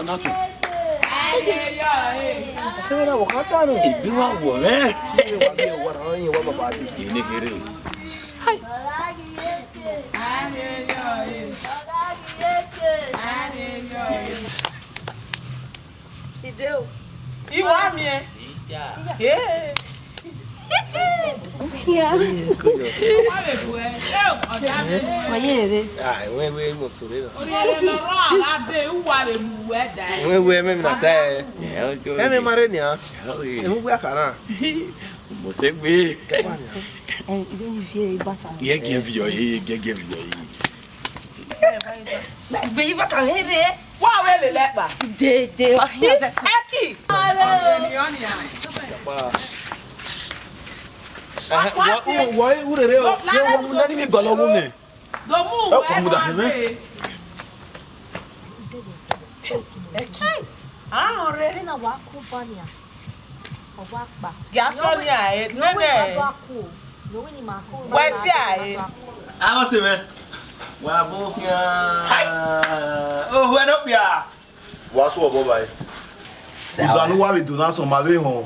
nacho. Tena wakata no. Biwa wo eh. Wa baba di. Ini kere. Hai. Ideu. Iwa mi e. Yeah. We musuri no. We me na ta. Me mare ni a. E mu gba kana. Mo se gbe. Ye Ge video yi. Be yi ba kan here. Wa we le lepa. De wa here. Eki. Why urere o? Ye wo mu na ni golo mu me. Do mu. Ko mu da heme. Ah, ore. Na wa ku bania. O wa pa. Ya so ni ae. Nene. No we ni ma ko. Wa si ae. Ah, você vê. Wa bo kia. Hai. Oh, we no bia. Wa so bo bai. Usanu wa be donation ma be hon.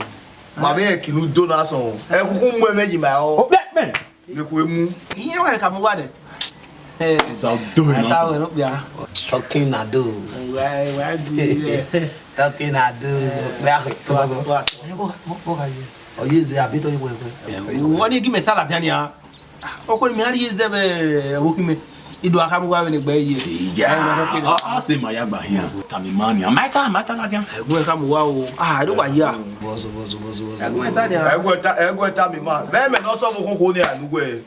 Ma be kinu donation. E kuku mu e meji ma o. Ben. Le ku emu. Iye wa ka mu wa de. Za do Ta na. we no bia. Talking I do. Wa di. Talking I do. So. Oh, use a bit of your way. Wọ́n ní kí mi tálà tẹ́ni à. Ọkọ mi á rí ẹsẹ̀ bẹ́ẹ̀ owó kí mi. Ìdò akámúwá mi ní gbẹ́ yìí. Ja. Ah, se ma ya gba hia. Tamimani. Mata la dia. Ẹ̀gbọ́n ẹ̀ka mu wá o. Ah, ẹ̀dọ́ wà yí à. Bozo. Ẹ̀gbọ́n ẹ̀ta ni à. Egweta mi ma. Be me no so mu koko ni anugbo e.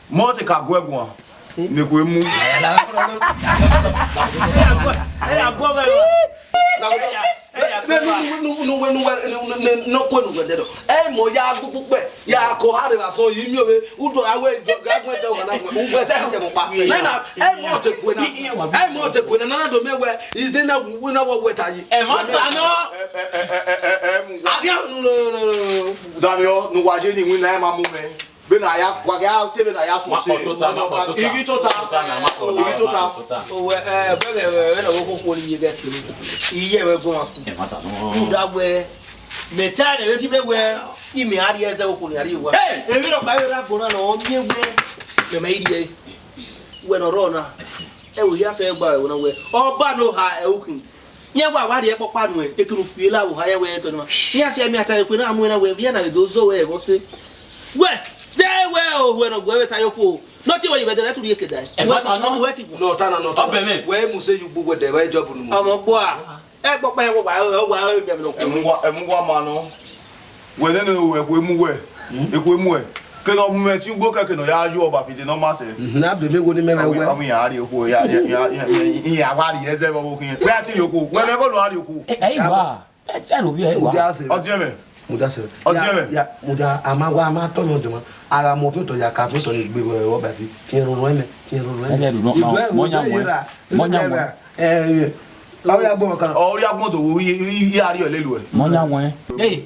Mo ti ka gwegun. Ni ku emu. Ẹ̀yà gbọ́ bẹ́ẹ̀. No kwenu gwededo. Mo ya gupupe. Ya ko hare ba so yimi obe. Udo awe gagwete o na ugwe se ke mo pa. Na mo te kwena. Na do mewe is dey na we na wo weta yi. Mata no. Abia no. Davio no waje ni win na ma mu me. Be na ya kwa ga tebe na ya so se. Igi tota. O bẹ́ẹ̀ na wo ko ni ye kiri. Iye we gun. Mata no. Dagwe. Meta ne we ki be we. Imi ari ese wo ko ni ari wa. Èmi ro ba we ra gbona na o mi we. Me ma iri e. We no ro na. E wo ya fe gba e wo na we. Oba no ha e okun. Nye gba wa de e popa nu e ekuru fie la wo ha ye we to no. Nye se mi ata e pe na amu na we bi na do zo we go se. We dey we o we no go we ta yoko. Not you be there to the kid. Mata no. No tana no. Obe me. We mu se you gbogbo de we job nu. Omo gbo a. E gbo pa e wo wa mi no ko. Emu wa ma no. We ne no we ku emu we. E ku emu e. Ke no mu ti gbo ke no ya yo oba fi de no ma se. Na be me go ni me we. Amu ya ari oku ya wa ri eze bo kin. We ati yoku. We ne go lo ari oku. Wa. E lo vi e wa. Odi me. Mudase. Ya muda ama to no demo. Ara mo fi to ya ka fi to ni gbe o ba fi. Fi run eme. Ele do no. Monya won. Awo ya gbo kan. Ori agbon to yi ari o lelu e. Monya won. Hey.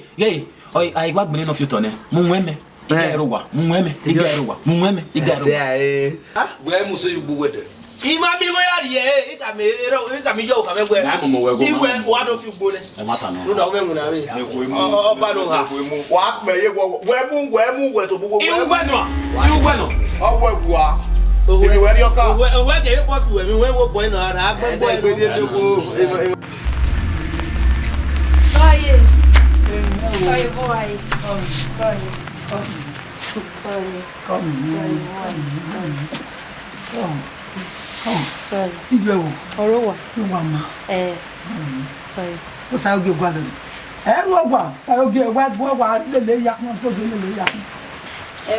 Oi, ai gba gbe no fi to ne. Mu weme. Iga eruwa. Se ai. We mu se you gbogbo de. Ima mi go ya ri e ita me ero isa mi yo ka me gwe. Iwe wa do fi gbo le. Mata no. No da o me mu na re. Ni ku emu. Oba no ha. Wa pe ye we mu to gbogbo. Iwu gbe no. Owo egua. Ibi we ri oka. We ge po su we mi we wo boy na ara agbe boy gbe de ko. Oye boy. Ọ̀rọ̀ wa. O sa oge gwa lele. Ru ogwa, sa oge wa lele ya kan so lele ya.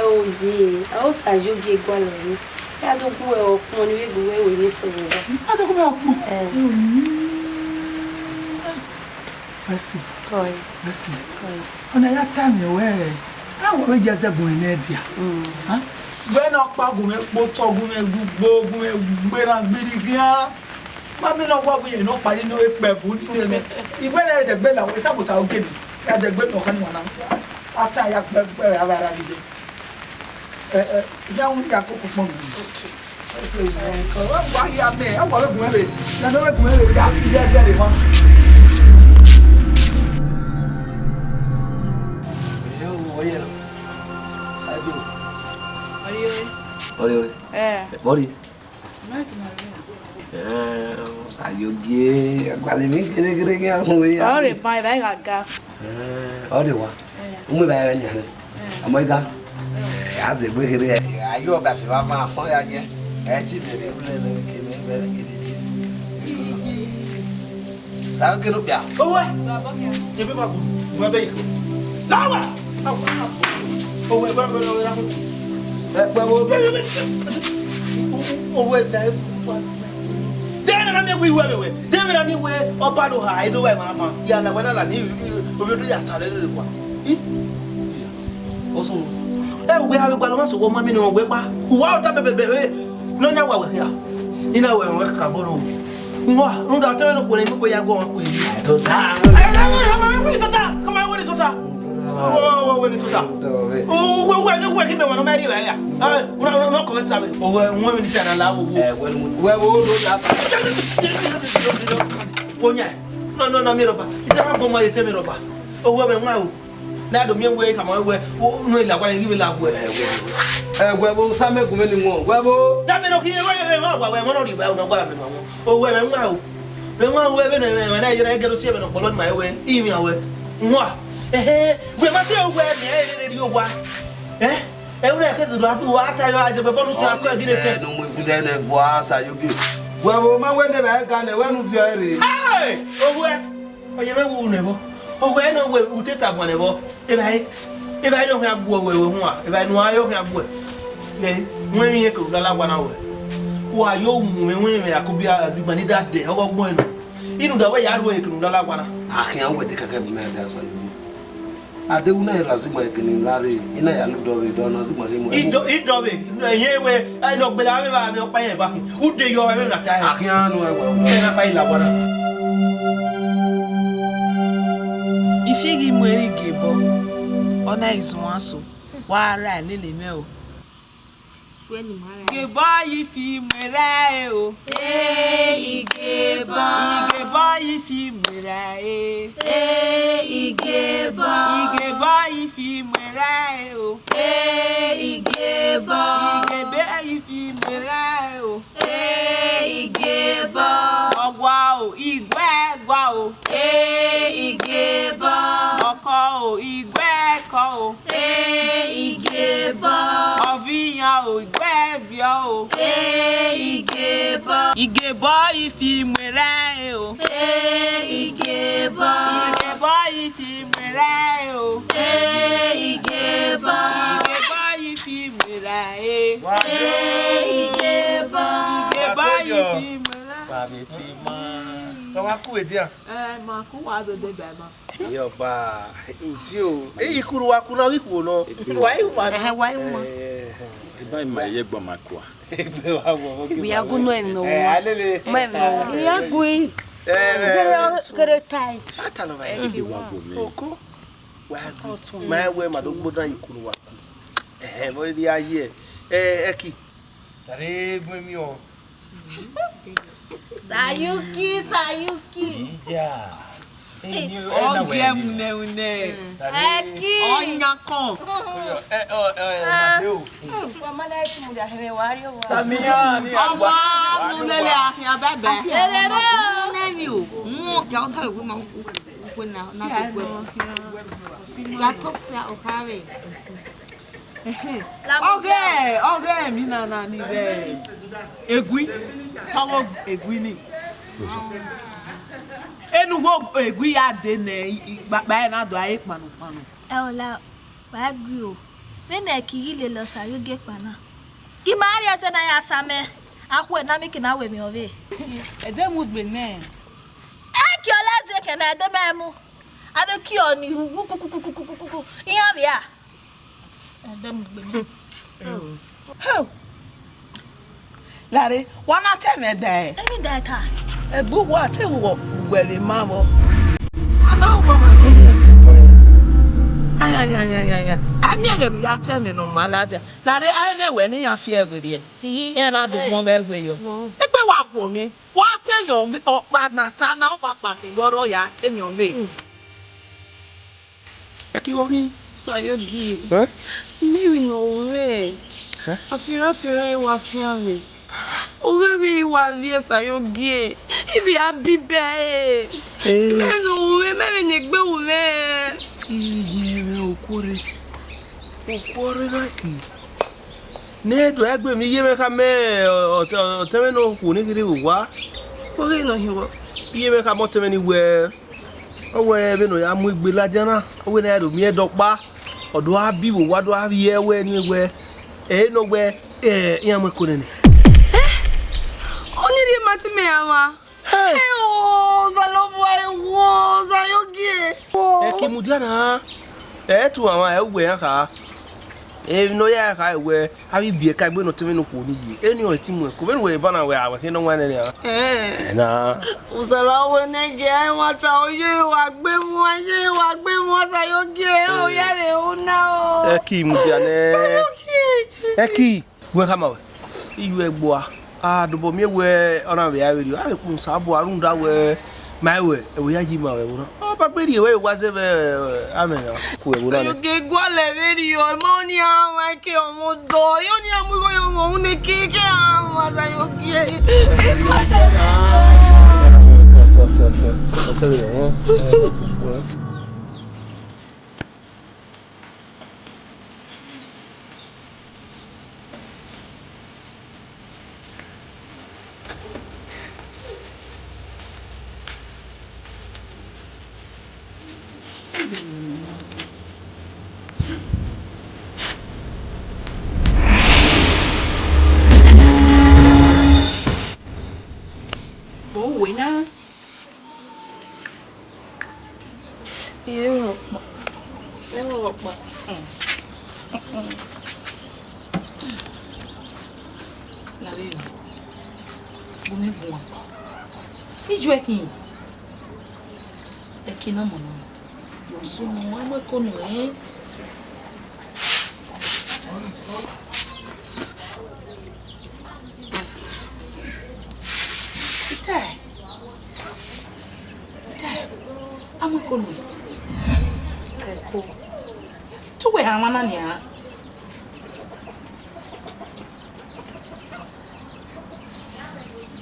O ye, o sa joge gwa lele. Ya do ku e okun ni we gbo we ni so wo. A do ko me okun. Merci. Merci. Ona ya time we. Awo me je se gun ni e dia. Gbe na pa gun e po to gun e gbogbo gun e gbe na gbiri kia. Ma mi no gwa gun ye no pa ni no e pe bu ni me. Igbe na de gbe na we ta bo sa oge ni. Ya de gbe no kan wa na. Asa ya gbe abara ri. Ya un ya ko ko pon. Why you have me? I want to go away. I don't want to go away. Just said it. Sayogi, quase me querer que arrumei. Olha, pai, vai cá. Olha, uma vai ganhar. A mãe dá. A Zé vai querer. Aí o Befe vai passar aqui. É tipo, sabe que não piá? Oi. Que bem bagu. Uma bem. Não, vai. Oi, vai. Oi, daí. Dena na minha wewe. Dena na minha wewe. Opa do ha, do wewe mama. Ya na wana la ni. Obi do ya sale do kwa. Osun. We have gba lo so wo mami ni won gbe pa. Wa o ta bebe. No nya wa we ya. Ina we won ka bono. Nwa, no da tell no ko ni ko ya go won ko yi. To ta. Come on, what is to ta? Oh, what is to ta? Oh, we me wan no mari we ya. No comment ta. Oh, we mi ta na la wo. We do ta. Wonya. No mi roba. Ita ma bo ma yete mi roba. Oh, we me nwa o. Na do mi we kama we no ila kwa ngi la we. We bo sa me gume ni won. We bo. Da me no ki we ma wa we mo no ri we no gba me no. Oh, we me nwa o. Me nwa we be na na yira gero si be no polo ma we. Imi a we. Nwa. We ma se we me ri o wa. Ewure ke do adu wa ta yo aje be bonu so akọ edi ke. No mo fu de na voa Sayogi. We bo ma we ne be ka na we nu fi ere. Owe. Oye me wu ne bo. Owe no we uteta bo ne bo. E bai no ha bu we hu a. E bai no ayo ha bu. Ye, mwe mi ke la gwa na we. Wa yo mu me me akobi azigba ni that day. Owo gbon enu. Inu da we ya ro e ke la gwa na. Akhia we de kaka bi na da Sayogi. Ade una razigba ke ni lare. Ina ya lu do we do na zigba le mo. Ido we. Ye we, ai no gbela me ba me opa yen ba. Ude yo we na ta. Akhia no we. E na pa ila gwa na. Ifigi mweri gebo. Ona izwanso. Wa ara lele me o. Gebo ifi mwere o. Igeba. Igebo ifi mwere. Igeba. Igebo ifi mwere o. Igeba. Igebe ifi mwere o. Igeba. Ogwa o, igwe gwa o. Igeba. Oko o, igwe ko o. Igeba. Oviyan o, igwe vio o. Igeba. Igebo ifi mwere o. Igeba. Igebo ifi mwere o. Igeba. Igebo ifi mwere. Igeba. Igebo ifi mwere. Ba be ti ma. Ko wa ku eti a. Ma ku wa do de ba ma. Yo ba. Nti o. Ikuru wa ku na wi ku no. Wai uma. Wai uma. Vai mai ye gba makwa. We are going to know. Alele. We are going. Tai. Atalo ba e wa go me. Oko. Wa go. Ma we ma do gbodo ikuru wa ku. Mo di aye. Eki. Tare gbe mi o. Sayuki. Yeah. Oge une. Eki. Onya kon. Mateo. Mama na iti mu da hewe wario wa. Tamia ni agba. Owa nulele ahia bebe. Elele o. Nani o. Mo ga ta we ma ku na ku. Ya top ya okawe. Oge mi na ni de. Egui. Tawo egui ni. Enu wo egui ya de ne ba na do aye panu. Ola, wa gri o. Me na kiri le lo Sayogi pana. Ki mari ase na ya same. Akwe na mi kina we mi ove. Ede mu gbe ne. Ki ola ze ke na de memu. Abe ki oni kukukukukukuku. Iya bia. Ede mu gbe me. Lare, wana teme de. Emi data. Egbu wa te wo gwele mamo. Ana wo ma. Aya. Ami Nya get ya tell me no malaja. Na re I na we ni ya fear go there. E na do mo be we yo. E pe wa po mi. Wa tell yo o pa na ta na o papa mi goro ya e mi o me. Aqui o Sayo gi. Hã? Mi no we. Afira wa fian. Owe mi wa vie sayo gi. Ibi abibe. No we me ne gbe wo me. Iye okore. Okore na ki. Ne do egbe mi ye me ka me o teme no ku ni giri wa. Ore no hiwo. Iye me ka mo teme ni we. Owe be no ya mu igbe lajana. Owe na ya do mi e dokpa. Odo abi wo wa do abi ye we ni we. No we ya mo ko ni. Oni ri mati me awa. Oh, zalobo zayogi. Ki mudiana. Tu ama e we aka. No ya ka we abi bie ka gbe no teme no ko ni bi. Eni o ti mu ko be no we ba na we awa ki no wan ni. Na. Uzalawo ne je wa sa oye wa gbe mu zayogi. O ya le una o. Ki mudiana. Zayogi. Ki we ka ma we. Iyu egbo a. Do bo mi we ona we ya we ri. A ku sabo arun da we. My way, we are him. Oh, but pretty way was ever. Amen. You get guale video, money, I can't almost do. You need to go on the cake.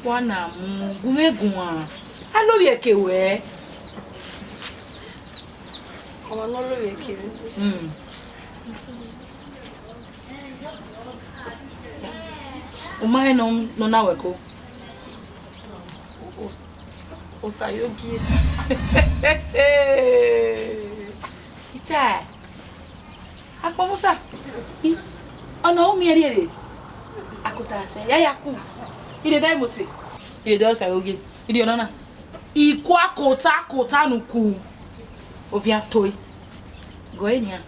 Wana gumegua alo ye kewe o no lo ye kewe o mai no na weko o sayogi ita akpomusa ona o mi ere akuta se ya yaku ide dai mo se ide do sayogi ide ona iku akota nuku ovia toy go enia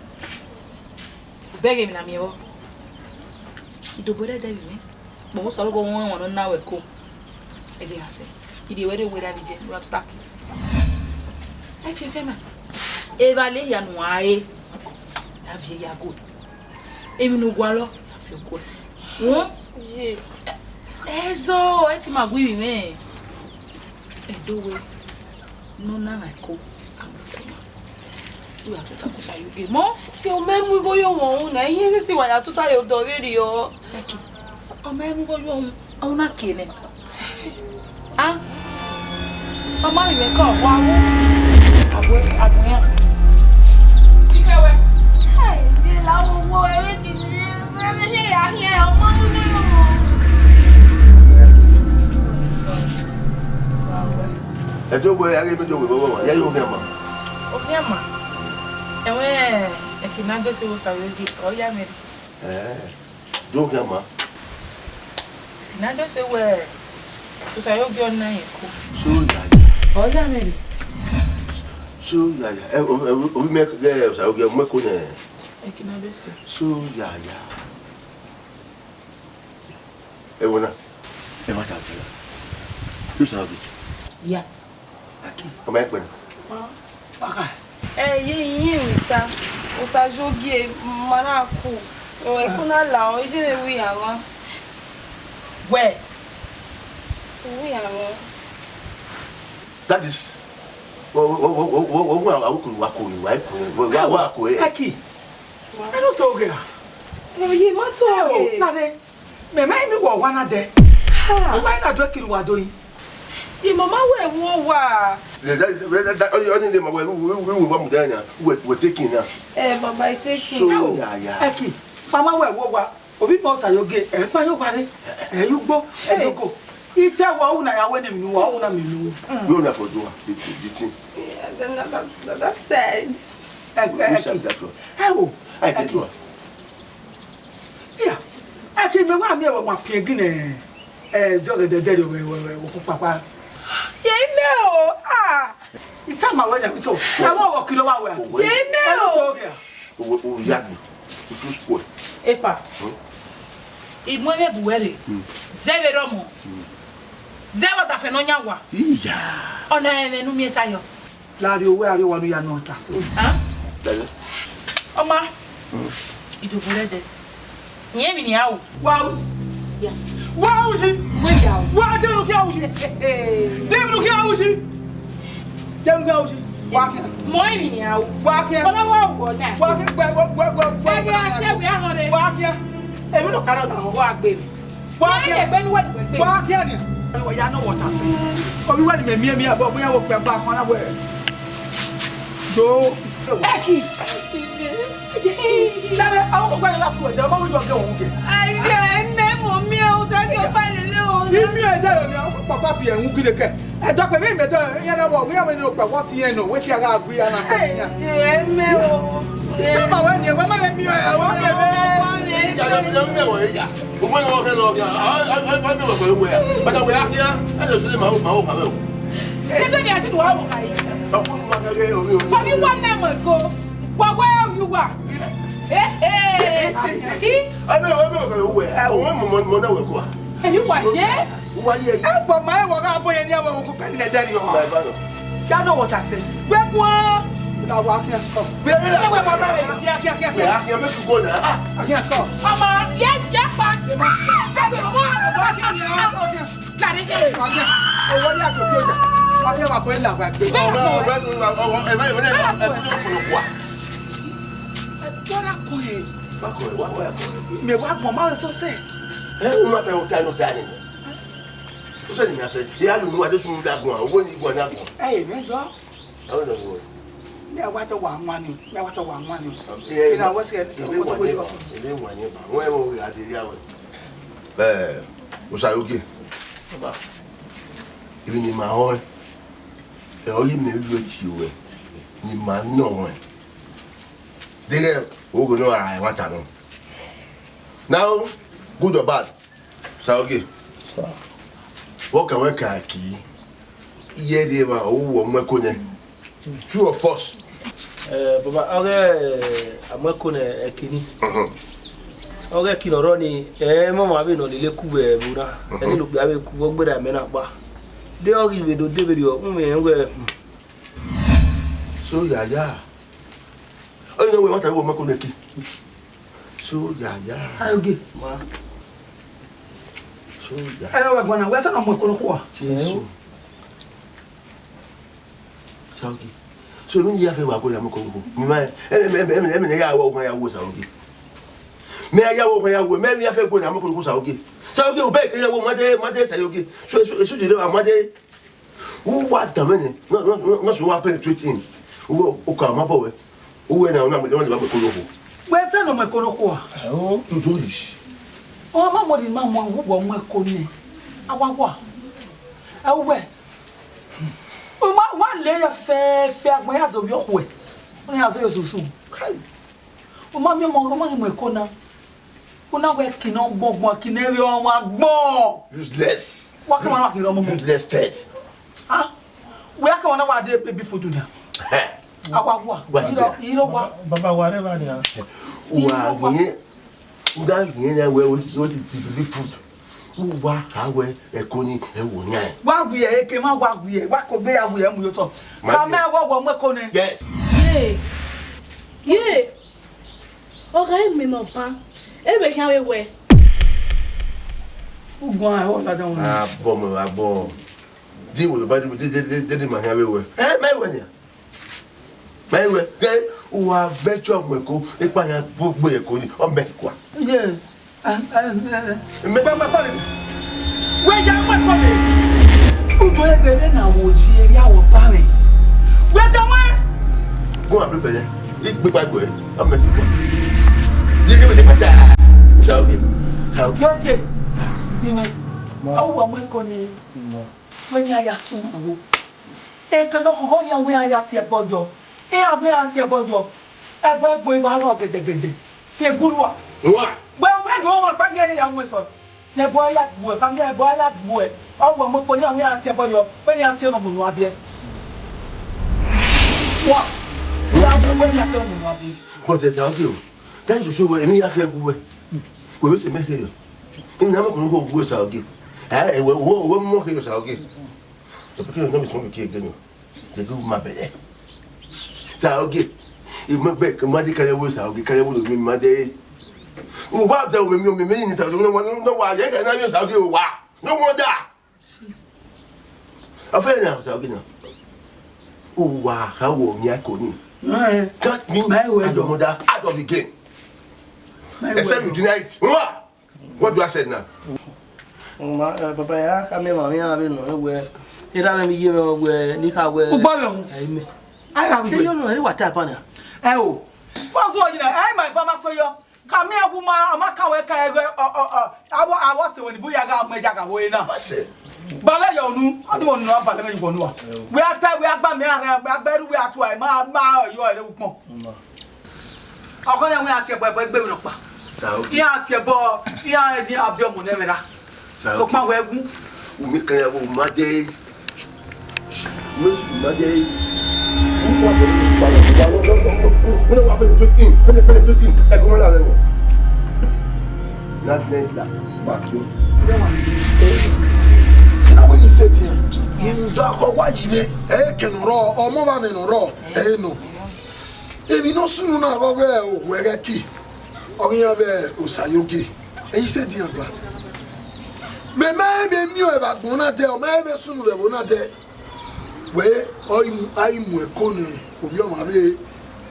bege mi na mi wo idobore da bi me mo so lo go won na we ko ide ase ide were da bi je wa tak ai fe ma e va le ya nu ae la vie ya go emi nu gwa lo ya fe ko je ezo eti magwi me edowe no na ma ko ya tuta ko sayogi mo yo memu go yo won na ihe ti wa ya tuta yo do re ri o memu go yo ona kene o ma mi ko wa wo abuya ikewe hey bi la wo e ti ni ya o mo ni Ejo boy age mejo we baba ya yo gema. O gema. Ewe ekinado se wo sayogi o ya me. Do gema. Kinado se we o sayogi ona yeko. So ya. O ya me. So ya. O me ge sayogi mo ko ne. Ekinado se. So ya. Wona. E mata tela. Tu sabe. Ya. Como é que foi? Ye wita. Osa jogi manaku. O e kuna la o je me wi awon. Where? Wi awon. That is Aki. I don't talk here. No ye ma to o. Nade. Me mai mi wo wana de. Why not do kiri wa doyin? Ye mama we wo wa. That only them we will want Dania. We're taking now. Baba taking. So yeah. Aki. Mama we wo wa. Obi mo sa yoge. Pa yo pare. You go. You go. Ita wa una ya we nem nu wa una me nu. We na for do the thing. Yeah, then that's sad. How? I did do. Yeah. Actually, me wa me wa pie gine zore de dedo we papa. Ye me o. Ita ma we na so. Na wa kilo wa we. Ye me o. O yagbo. O spoil. Epa. Imweme buwele. Zebe romo. Zebe ta fe no nyawa. Iya. Ona eme nu mi tayo. Lari owe ari wa no ya no ta se. Oma. Idobole de. Nye mi ni awu. Wow. Yeah. Wow ji. We ya. Wa de no ki awu ji. De no ki awu ji. De no ki awu ji. Wa ki. Mo mi ni awu. Wa ki. Baba wa wo na. Wa ki gbe. E ya se we ahore. Wa ki. E mi no kara na ho. Wa gbe mi. Wa ki. E gbe ni wa gbe. Wa ki ni. Wa ya no water se. Obi wa ni me mi abo boya wo pe ba kan na we. Do. Eki. Dale, awu ko la ku e de ba wo jo ge ohun ke. Ai ge me mo mi o se ki o pa lele o. Imi e de lo ni papa bi ehun gide ke. E do pe mi me de yan na wo we we ni o pe wo si en no we ti aga agui ana se yan. Ye me o. Ita ba we ni we ma le mi o wo me be. Ya me wo ya. O mo no ke no ya. I me wo we ya. But we are here. I just say ma wo. Se ni asi do wa wo kai. Ba ku ma ga ge o. For me one na mo go. Where you are? I know we mo na we ko. And you was there? Wa ye. E bo ma e wo ga bo ye ni awo ko pe ni le dari o. Ya know what I say. We ko na wa ki ko. We make you go now. Aki ko. Mama, yeah, pa. O wo ya to ko ja. Aki wa ko la gba gbe. Dora ko e. Ba ko wa Me wa gbon ma so se. O ma ta o ta no ta ni. O se ni mi ase. Ya lu mi wa de sun da gun o wo ni gun na gun. Me jo. O no wo. Me wa to wa nwa ni. Me wa to wa nwa ni. Kina wo se wo so bo so. Ele wa ni ba. Wo e mo ya de ya wo. O sa yoge. Baba. Ibi ni ma ho. E o yi me lu ti o e. Ni ma no e. Dege o go no I want to know. Now, good or bad? Saoge. Sir. What can we kaki? Iye de ma o wo mweko ne. True or false? Baba, amweko ne ekini. Kinoro ni mama be no lele kube bura. Eni lu gba be ku ogbera me na pa. De ogi we do David yo ngwe. So ya. Oh no, we want to go mweko ne ki. So ya. Saoge. Ma. So ya. E we gbon na we se no mo ko ko. Jesus. Saoge. So mi ya fe wa ko ya mo ko ko. Mi ma me ya wo Saoge. Me ya wo me ya fe ko ya mo ko Saoge. Saoge o be ke ya wo made Saoge. So jere wa made. Wo wa da me ni. No so wa penetrate in. O ka ma bo we. O we na me ba ko ko. We se no mo ko ko. You do this. O ma mo di ma mo wo mo ko ni. Awawa. Awe. O ma wa le ya fe agbon ya zo yo hwe. O ni ya zo yo susu. Kai. O ma mi mo ko na. O na we ki no gbogbo ki na ri o wa gbon. Useless. Wa ka ma ki ro mo. Useless dead. Ah. We ka wona wa de baby food na. Awawa. Iro wa. Baba whatever ni. Wa ni. Uda yin na we o ti food. Wa ka we e ko ni e wo ni an. Wa gbe e ke ma wa gbe wa ko gbe ya wo e mu yo to. Ka me wo mo ko ni. Yes. Ye. Okay, me no pan. Ebe kan we. Ugun a o la dan. Ah, bon. Dis wo ba de ma kan we. Me we ni. Me we. Ke o wa vecho mweko e pa yan gbogbo e ko ni o me kwa. Yeah. Me pa. We ja mweko ni. Ugun e be na wo ji eri awo pa mi. We ja we. Go am be ye. Gbe pa go e. O me kwa. Ye ke be pata. Ciao. Okay. Dime. Awu mweko ni. When ya ya tu awo. E kan lo ho ya we ya ti e bojo. E abe anti e bojo. E gbo gbo ba ro gede. Se gurwa. Wa. Gbe we go won pa gere ya we so. Ne boy ya gbo ka me boy ya gbo e. Awu mweko ni awe anti e bojo. We ni anti no bunu abie. Wa. Ya gbo we ni anti no bunu abie. Ko te ta o. Dan so so we mi ya fe gbo e. Ko be se me kere. Ni na mo ko ko gbo sa o ge. Wo mo kere sa o ge. Porque eu não me soube o que é ganho. Tem uma bela. Sabe? E uma beca, uma de cada um sabe, cada um do meu madre. O bar da o meu menino tá não vai, é que não sabe o bar. Não muda. A fena, sabe não. O bar, o minha coni. Cut me, I don't muda out of the game. Except tonight. What do I say now? Papa ya ka me ma me ya be no we. Ira me ye me we ni ka we. Ugbalo. Ai ra bi. Yo no ri wata pa na. O. Fa so yina, ai my farmer koyo. Ka me aguma amaka we ka ego awo se woni bu ya ga meja ka we na. Ase. Bala yo nu, adu onu abale me yifo nu wa. We ata we agba me ara agberu we atu ai ma yo ere wupon. Akon we ati ebo egbe mi no pa. Iya ati ebo, iya di abiomu ne mera. So pa we egu. Umi kan ya wo made. Made. Me be mi o ba bonate o me be sunu be bonate we aimu ekone obi o ma be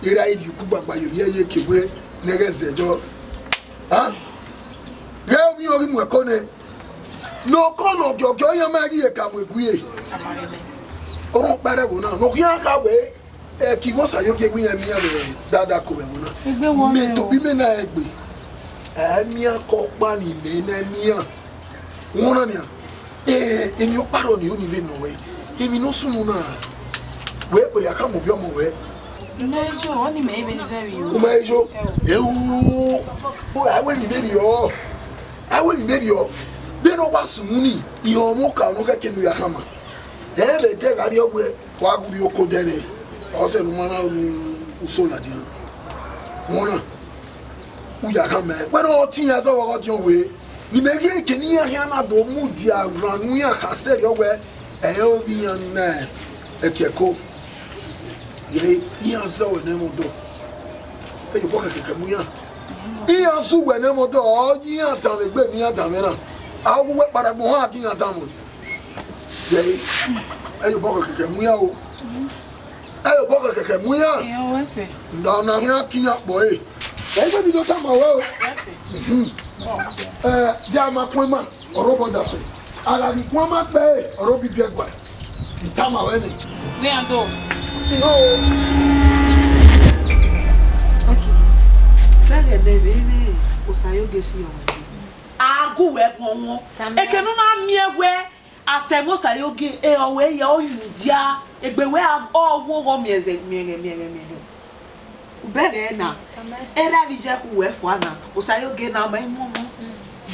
ira idi ku gbagba yo ye kewe negezejo ha ge mi o mu ekone no kono gogyo ya ma ri e ka mu eguye o pare bo na no ya ka we e ki wo sayo ke gbe yan mi ya be dada ko we bo na me to bi me na egbe mi akọpa ni me na mi a wona ni emi o paro ni o ni ve no we emi no sunu na we po ya ka mo bi o mo we Nejo, oni me be zeri o. o ma ejo ewu o awe mi be yo awe mi be yo de no wa sumuni iyo mo ka no ka kenu ya hama be te ga ri ogwe wa guri oko dere o se no mana ni usola di wona u ya ka me we no tin ya so wo ti o we ni me ri ekeni ya na do mu di aranu ya ka se ri ogwe obi yan na ekeko ye iya so we na mo do e yo boka keke mu ya iya su we na mo do o iya tan le gbe mi ya tan me na a wo we para gbo ha ki ya tan mo ye e yo boka keke mu ya o e yo boka keke mu ya E o ese. ndo na ya ki ya po e gbe mi do ta ma we o ja ma pon ma oro bo da fe ala ri pon ma pe oro bi bi egba ita ma we ni We ando. no Bẹ́ẹ̀ bẹ́ẹ̀ ni Osayo gesi yo. Agu we ponwo. Ekenu na miegwe atemo Osayo ge e owe ye oyudia egbewe owo go mieze miege. Bẹ́ẹ̀ na. Era bi je ku we fo ana. Osayo ge na ma imu mu.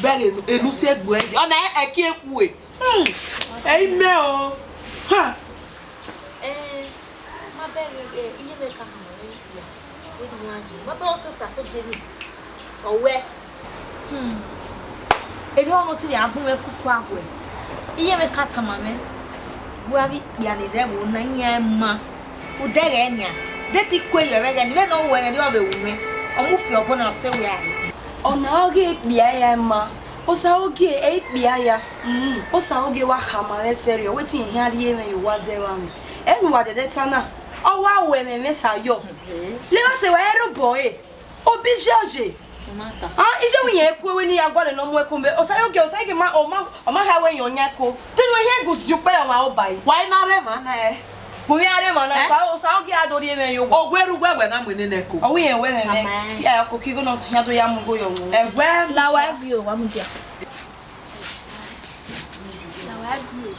Bẹ́ẹ̀ enu se egbu e. Ona eki eku e. Ime o. Ha. Ma bẹ́ẹ̀ iye me ka mo ya. We di waji. Ma bẹ́ẹ̀ also saso geni. Owe. Eri ono ti abun e kuku ahwe. Iye me ka tamame. Bua bi ya ni re wo na nya ma. Udere nya. De ti kwe yo re ni be no we ni obe wu me. omu fi obona se we ai ona oge bia ya ma osa oge bia ya osa oge wa hama le serio wetin here dey me you wa zero am enu wa de tana o wa we me mesayo le ba se wa ero boy obi George ije we yen ku we ni agwale no mu ekumbe osa oge ma o ma ha we yon yako tinu he gusu pe o ma o bai why na re ma na e Boy are mana sa oge adori me yo ogweru gwegwe na mwene neko o we yen we me si akoki go no nya do ya mu go yo mu egwe la wa bi o wa mu dia la wa bi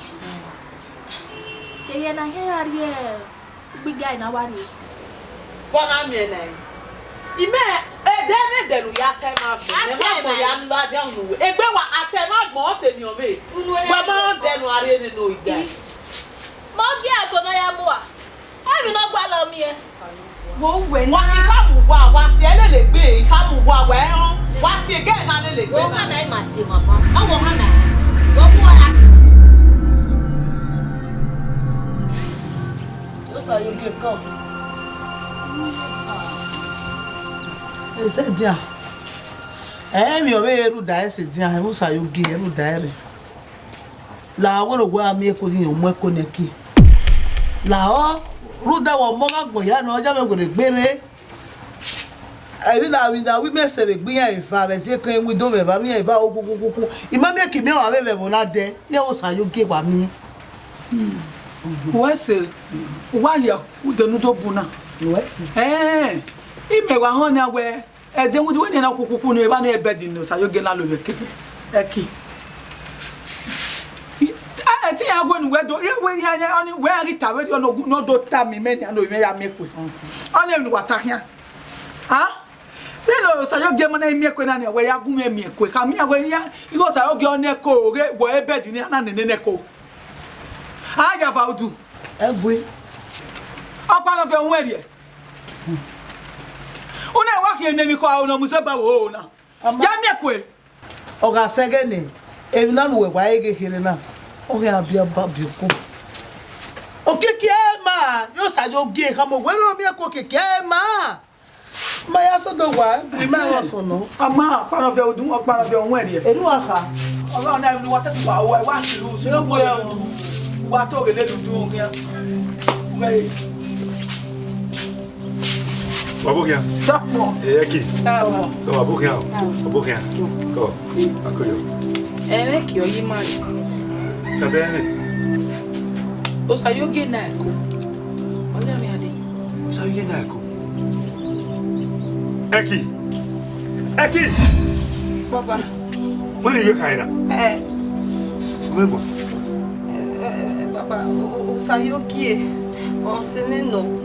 ye na he ari e big guy na wari wana me na ime e de lu ya tema ne ma mo ya nla ja nu egbe wa atema gbon temi o me wa ma de nu ari ni no ida mo gi akono ya mu wa e mi no gba lo mi e wo we na wa ika mu wa si ele gbe ika mu wa wa si ge na le gbe na na ma ti mo pa awo ha na wo mu wa so you get come ese dia mi o be eru da ese dia e so you get eru da ere la wo gwa mi e ko yin o mo ko ne ki la o ruda wo mo ga gbo ya na oja me go re gbere eri la wi da wi me se be gbe yan ifa be ti kan wi do me ba mi ifa o kukukuku ima me ki me wa be bo na de ye o sa you get wa mi wese wa ya udenu do buna wese ime wa ho na we eze wudi we na kukuku no e ba na ebe di no sa you get na lo be keke eki ti ya gwen we do ya we ya oni we ari ta we no do ta mi me no me ya mekwe oni enu watahia we no sa yo ge mo na mekwe na we ya gu me mekwe ka mi ya we ya igo sa yo ge oni ko re wo ebe di ni na ne ko ya va udu egwe opa no fe won ri e una wa ki ene mi ko awon mu se ba wo na ya mekwe o ga segene e na nu we wa ege here na oge abia babiko okeke ma yo sa yo ge ka mo wero mi ko keke ma ya so do wa mi ma wo so no ama para fe odun o para fe won ri e elu aka oba na ni wa se tu wa wa si lu so mo ya wa to ge le dun ya we Wabukia. Dapo. Aqui. Ko wabukia. Wabukia. Ko. Akoyo. me ki o yi ma Tá bem? o sa yo ge na ko olha mi ade Sa you na ko. Aqui. Aqui. Papa. Mãe eu caí na. Como é bom? Papa, o saiu que o semeno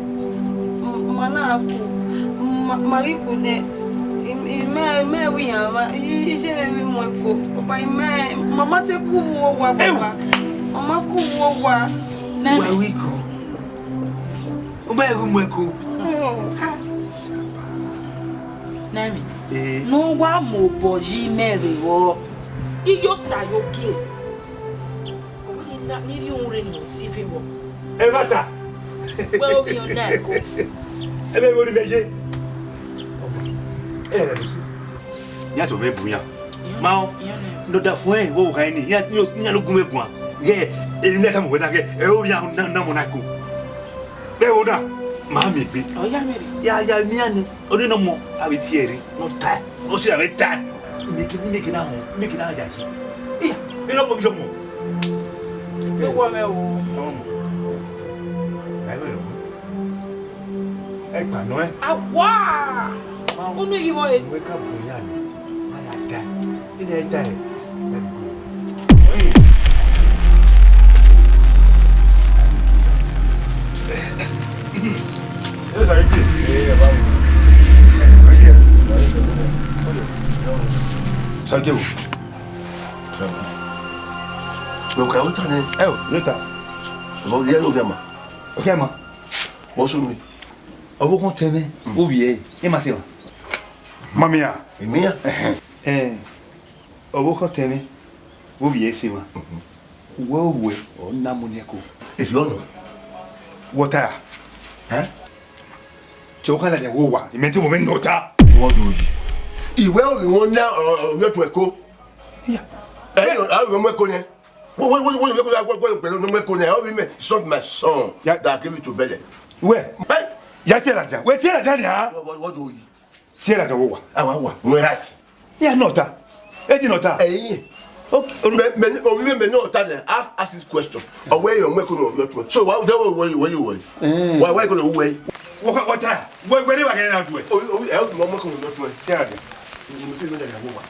manaku mariku ne me wi ama ije me mo ko papa me mama te ku wo wa papa mama ku wo wa na wiko o ba ru mo ko na mi no wa mo boji mere wo iyo sayo ge o ni na ni ri un re ni si fi wo E bata. we o bi on na ko E be wori meje. E re si. Ya to me bunya. Mao. No da fun e wo kan ni. Ya lo gun egun. Ye e ni ka mo we na ke e o ya na mo na ko. Be o da. Ma mi gbe. o ya mere Ya mi ani. O ni no mo abi ti eri. No ta. O si abi ta. Mi ki na ho. Mi ki na ja ji. Iya. E lo mo bi mo. e wo me wo Ẹ gbà náà ẹ. Awa! Unu yi mo e. Ìwé káàbọ̀ ní àná. Máyà dá ẹ. Ilé ẹ dá ẹ. Let go. Ẹ sọ yìí kì í. Ẹ bá mi. Sọ́jú o. Meu carro tá, né? Ẹ o, ló ta. Vou ver no gama. O que é, ma? Vou sumir. Ọwọ́ kan tẹ mẹ́. Ó wì ẹ́. Ẹ máa ṣe wà. Mami ya. Èmi ya. Ọwọ́ kan tẹ mẹ́. Ó wì ẹ́ ṣe wà. Wọ́n wẹ̀ ọ́ ná mo ní ẹ̀kọ́. Èyí ọ̀nà. Wọ́n ta yà. Tí o kàn lẹ́yìn wọ́n wà. Ìmẹ̀tí mo mẹ́ nù ta. What do you? Ìwé òní wọn ná ọ̀rọ̀ tó ẹ̀kọ́. Ẹ̀yìn àwọn ọmọ ẹ̀kọ́ yẹn. Wọ́n lè kọ́ pẹ̀lú ọmọ ẹ̀kọ́ yẹn. Ọ̀rọ̀ mi it's not my son that gave it to Belle. Where? Ya tiẹ̀ lajà. Wẹ̀ tiẹ̀ lajà ni ha? What do you? Tiẹ̀ lajà wọ wa. Àwọn wa. Wọ́n right. Yà nọ̀ta. Ẹ di nọ̀ta. Ẹ̀yin. Mẹ ní ọ̀tá dẹ̀ ask this question. Ọ̀wẹ́ yẹn ọmọ ẹ̀kọ́ náà ọ̀rọ̀ tó ẹ̀. So why you worry? Why you gonna worry? What time? Where they were getting out to it? Oh, I have no more coming to it. Tell them.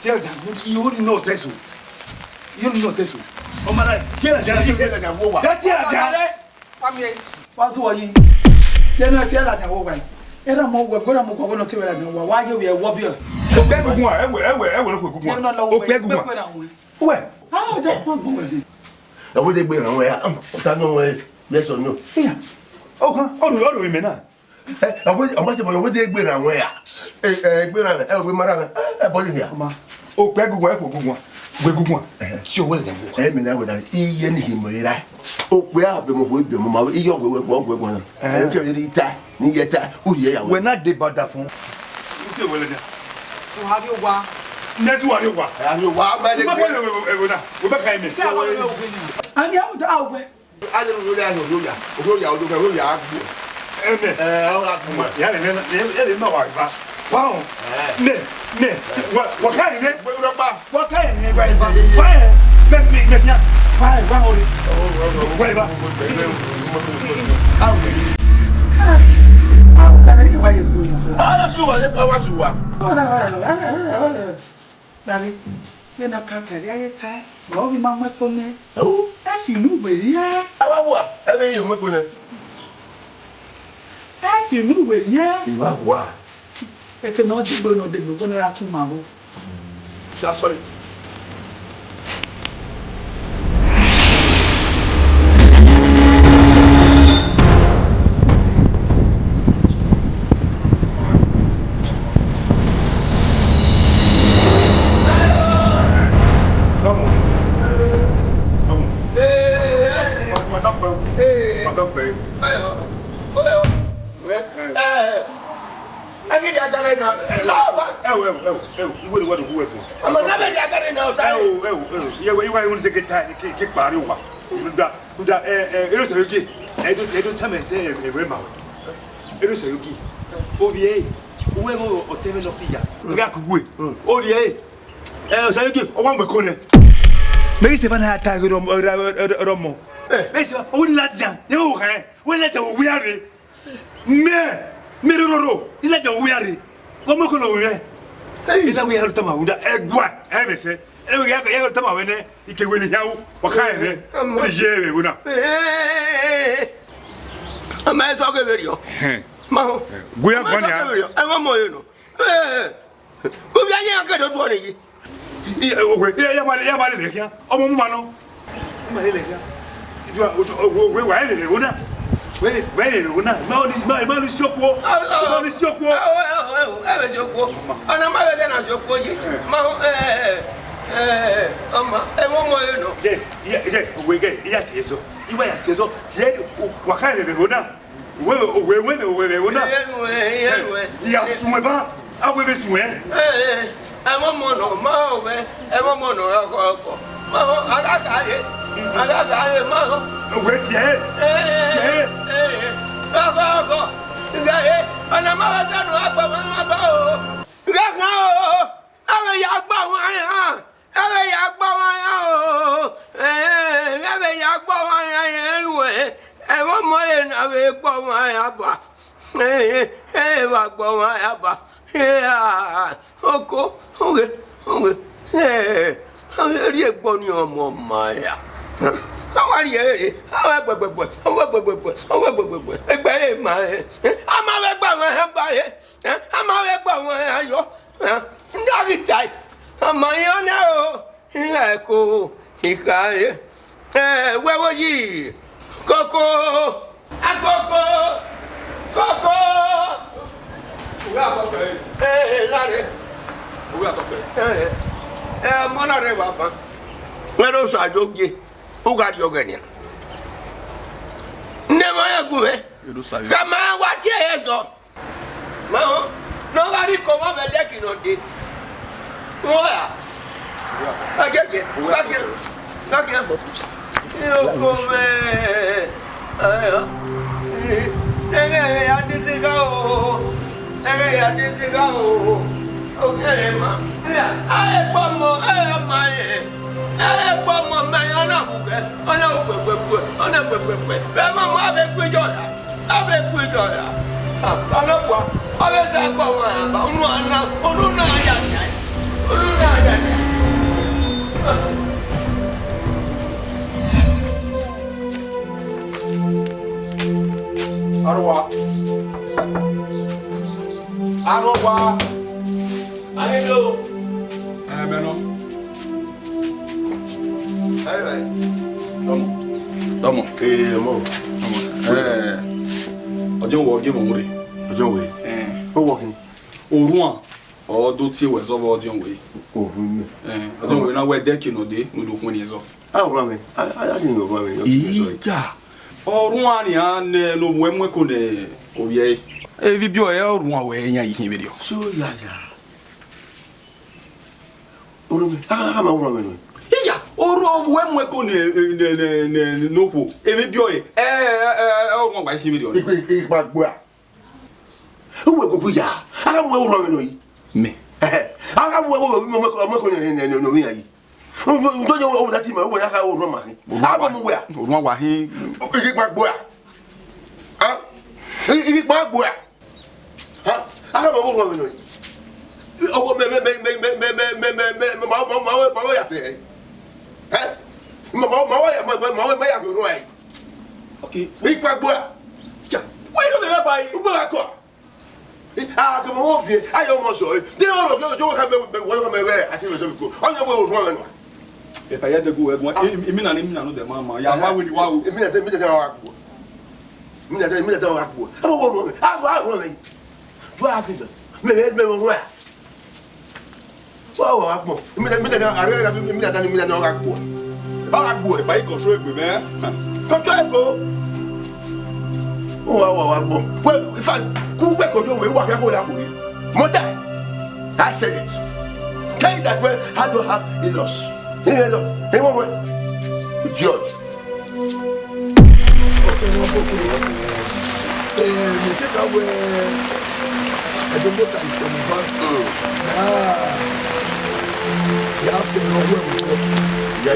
Tell them. You wouldn't know this. You don't know this. Oh, my God. Tell them. That's it. What's what you? You're not telling that woman. You're more going to tell them why you are wobbly. Where? How don't want to go? I would have been away. I'm no way. Yes or no? Oh, do we mean that? I'm much of a day beer and where? We mara a body here. Oh, Peggy, where go one? We go one. She will then. I mean, I would have eaten him with that. Oh, we are the with the mama. You will walk with one. I can't really tie. Near that. Oh, yeah. We're not the bad phone. So how do you want? That's what you want. And you want my we're back. And you have to out. I don't know that. What kind of what kind If you knew it, yeah. Wow. I cannot do no de no na tu mago. Já sorry. Como que lo ve? Y la voy a tomar una egua, ¿eh? Le voy a tomar una y que huele ya o cae, ¿eh? Lleve una. Ama eso que verio. Maho. Guya kwanya. Ewa moyo no. Ko bi anya ka do to ni. Ya ma le ya. Omo mu ma no. Ma le ya. We wa le una. We una. Ma ni soko. Ma ni soko. Ewe joko. Ana ma le na joko yi. Maho ama ewa moyo no. We ya tiezo. Iwa ya tiezo. Tie wa ka le una. We una. Ya sueba. Awe be suwe. Ewa mo no ma o be. Ewa mo no ko. Ma ala ma. We tie. Go. Ngaye, ana ma wa sanu agba ma ba o. Ngakan o. Awe ya gba wa ya. Awe ya gba wa ya o. Awe ya gba wa ya ewe. Ewo mo le na we gba wa ya ba. Wa gba wa ya ba. Oko. Ri egbo ni omo ma ya. Awa ri ere, awa gbegbe. Egbe e ma e. Ama we gba won he gba ye. Ama we gba won ayo. Ndari tai. Ama yo na o. Ira ko ikaye. Wewo yi. Koko. Akoko. Koko. Ura ko pe. Lare. Ura ko pe. Mo na re wa pa. Wero sa joge. Ugari ogenia. Never ya gume. Kama wati yeso. Mao, no gari comment me dire qu'il n'ont dit. Voilà. Agege. Yo come. Okay, ma. Aye, pomo, ma. Pomo, ma, ona buke. Ona pepe. Mama, avec Guidoya. Avec Guidoya. Alors quoi? Avec ça, pomo, on a Arwa. Allô. Beno. Aye. Tomo. Mo. Ojo wo ge mo re. Ojo we. O working. Oruan. O do ti we zo bo ojo we. Ohun. Ojo we na we de ki no de mo do kun ni zo. Ah, o me. I didn't know me. Ija. Oruan ni an no we mwe ko ne oye. Evi bio e oruan we yan yi video. So ya. Orome. Ma orome no. Ija. Oro we mwe ko ne no po. Evi bio e oruan gba yi video. Ipa gboa. Uwe ko ya. Aga mo orome no yi. Me. Aga mo ko no yi yi. Don't you over that team? Over that old woman. I'm where? One wa hin. Is it my boy? Huh? Is it my boy? Huh? I have a woman. Oh, me. Okay. Make my boy. Wait a minute, by ah, come on, I almost saw it. They all don't have a I think it's go. On your way with one. If I had to go, Emina no the mama. Ya wa we wa. Emina akwo. Akwo. I want. Do I feel? Me wo. Wow, akwo. Emina no akwo. Akwo. If I control egbe me. Control for. Wow. Well, if I go back on your way, what happened? Mother, I said it. Tell you that way, I don't have a loss. Hey, George. Me take away the motor is on the back. Yeah, say no way. Yeah,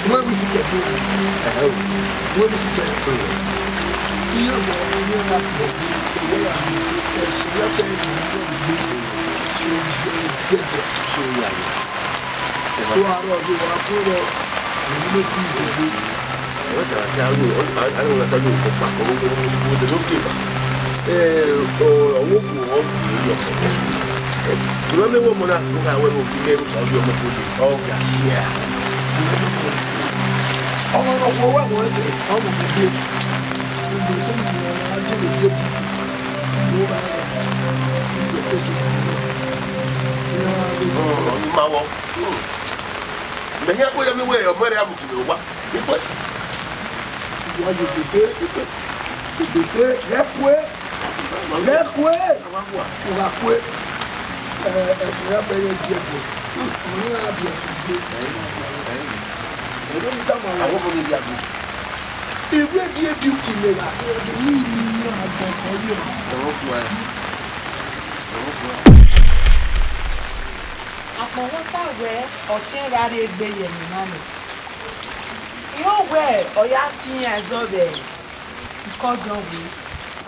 When we see that, when we see that, you know, you have to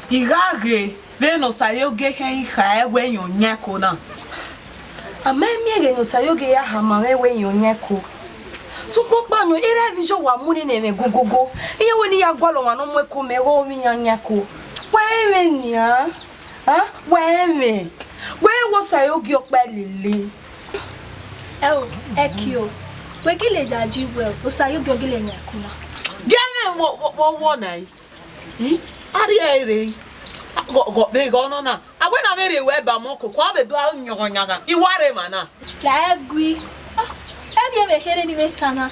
Igage, veno sayoge hen hae we nyako na. Amemie no sayoge ya hamare we nyako. So papa no era vijo wa muni na me gogogo. Iye woni ya gwalo wa no mweko me wo mi nyanyako. Wewe nia. Ha? Wewe. Wewe wo Sayogi okpa lele. Ekio. We gile jaji well. O Sayogi ogile nyakuna. Gene wo nai. Ari ere. Go be go no na. Agwe na mere we ba mo ko kwa be do nyonyaga. Iware mana. La egui. Ebi ebe kere ni we kana.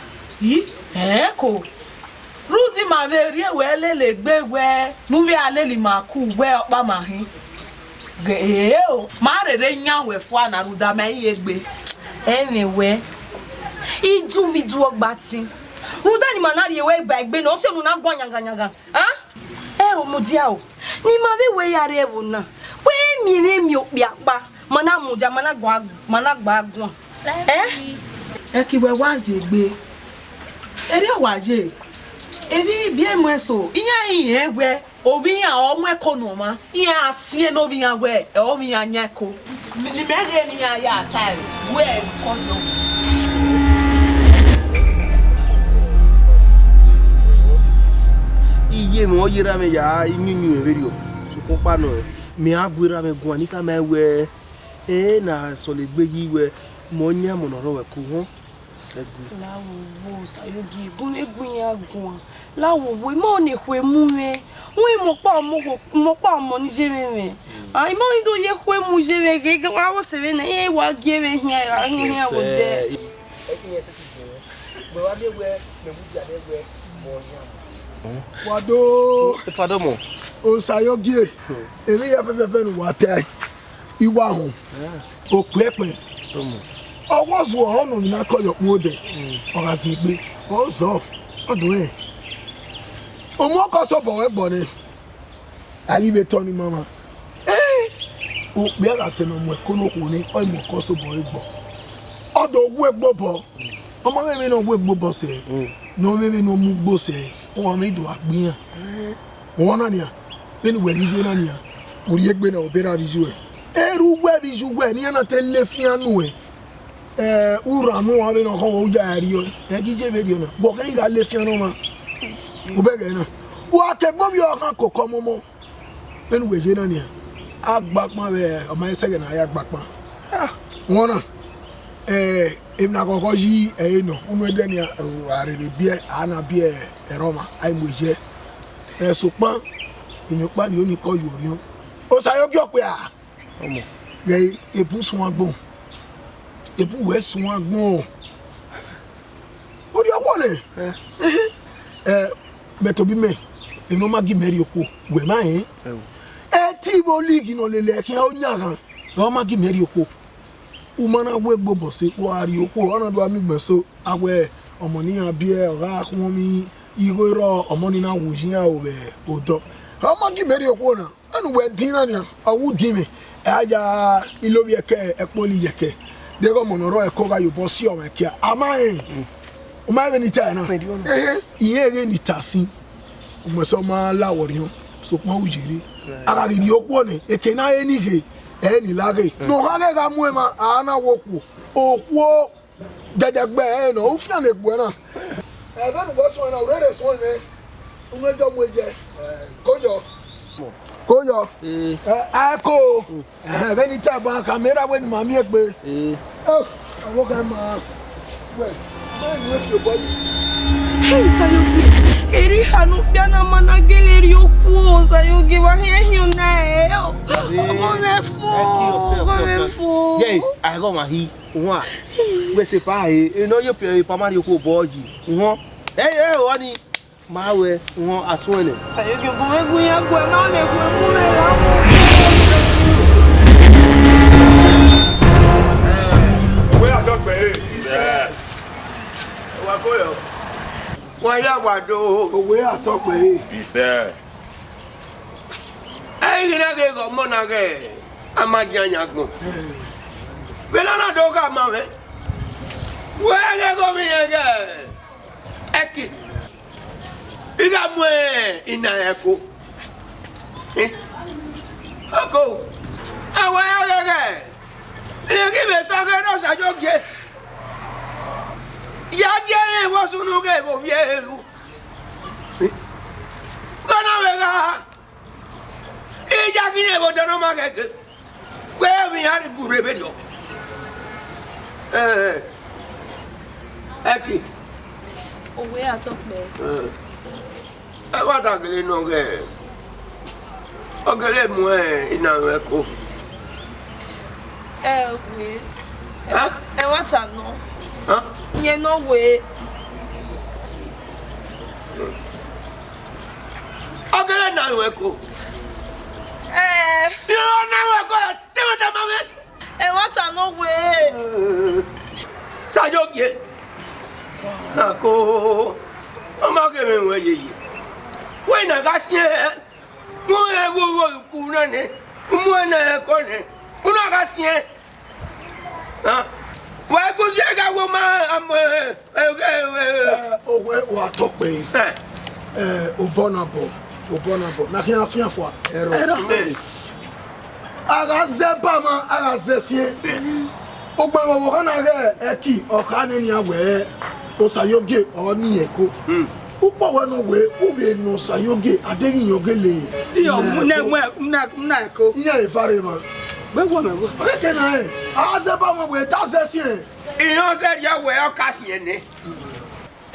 Ko. Rudi ma mere we lele gbegwe. Mu we aleli maku we okpa mahin. O ma rere nya we fo na ruda ma yegbe. Emewe. Idu vidu ogbati. Ruda ni manari we ba egbe no se nu na gwa nyanga. O mudia o. Ni ma we yare ewu na. We mi okpia pa. Mana mudia mana gba agwa. Ekiwe wazi egbe. Eri awaje. Ebi bi emweso. Iya yin egwe. Obi ya omo ekonoma. Iya asie no bi ya we. O mi anya ko. Ni mege ni ya time. We kojo. Iye mo yira me ya inyunyu video. So ko pa no. Me agbera me gun ani ka me we. Na so le gbe yi we. Mo nya mo no ro we ku ho. Lawo Sayogi gun egun ya gun. Lawo we mo ne hwe mu me. Wọ́n mo pa mo ni jeme. Ai mo ido ye hwe mu jeme ge ga wo se na e wa ge me hia wo de. Wado. Pardon mo. O Sayogi. Ele ya fefe nu wa tai. Iwa hun. O pepe. Owo zo onu na koyo mo de. O ga si gbe. O zo. Odun e. Omo ko so bo we bo ni. Ayi be to ni mama. O be ara se no mo ko no ko ni o mo ko so bo e gbo. Odo wu egbo bo. Omo me no wu egbo bo se. No me no mu gbo se. O me do agbiyan. Won na ni a. Be ni we ni je na ni a. Ori egbe na obera biju e. Eru we biju we ni na te le fi anu e. Ura mu wa be no ko o ja ari o. E gi je be dio na. Bo ke ga le fi anu ma. Ubege na wa ke gbo bi o kan kokko momo enu weje na ni agbapon be o ma sege na ya gbapon won na em na kokko yi no unu de ni are le bie ana bie Roma ai moje supan inu pa ni oni ko yori o Sayogi ope a omo ye ebu sun agbon ebu we sun agbon ori owo ne Metobi me ino magi meri oko we ma ti bo league no lele ki o nyaran o magi meri oko u mana we gbobo se ko ari oko ona do ami gbeso awe omo ni abi e ora kun mi iro omo ni na wujin a o be odo o magi meri oko na anu we din na ni awu din me aja ilobi eke epoli yeke de go monoro e ko ga yo bo si o me kia ama o ma ga ni ta na iye ge ni tasin o mo so ma lawori ho so pon ujire ara ri opo ni eke na enige ni lage no ha ga mu e ma ana woku okwo dedegbe no o fi na egbo na e ga no bo so na rere so ni o me do mo je kojo ako be ni ta ba camera we ni mami egbe awo ga ma we Sayogi, eri hanu piana mana geleri oku Sayogi wa hiu na fo. Yey, I go ma hi. Nwa. We se pa no yo pa mari oku boji. Nwo. Oni ma we nwo aso ele. Sayogi go egun ya go ma me go mu me la. We are dog be. Wa koyo. Wa ya gbado. Owe atokpe. Bise. Ai gina ge go mo na ge. Amadianya gbon. Bela na do ga ma we. We ge go mi ge. Eki. Iga mu ina eko. Oko. Awa ya ge. Ni ge be sa ge no Sayogi. Ya tiene vos uno que vos viejo. Gana vega. Y ya que vos no más que. Where we are good rebellion. Happy. Oh, where I talk there. I want to get no get. Okay, let me in our echo. Wait. I want to know. Huh? You know where. Okay, let now echo. You don't know what I want to know where. Sayoke. Nako. I'm not giving away. When I got here, go Kunane, Mwana Kone, Unagas. Why could you get a woman? Oh, where talk me? Obonabo. Na kina fia fo. Ero. Aga zebama, aga zesie. Ogba wo kana re eki okane ni awe. Osayoge oni eko. Upo we no we, we no sayoge adegi yogele. Iyo mna eko. Iya e fare ma. We wo me go. Eke na e. Aga zebama we ta zesie. Iyo se ya we o kasi ne.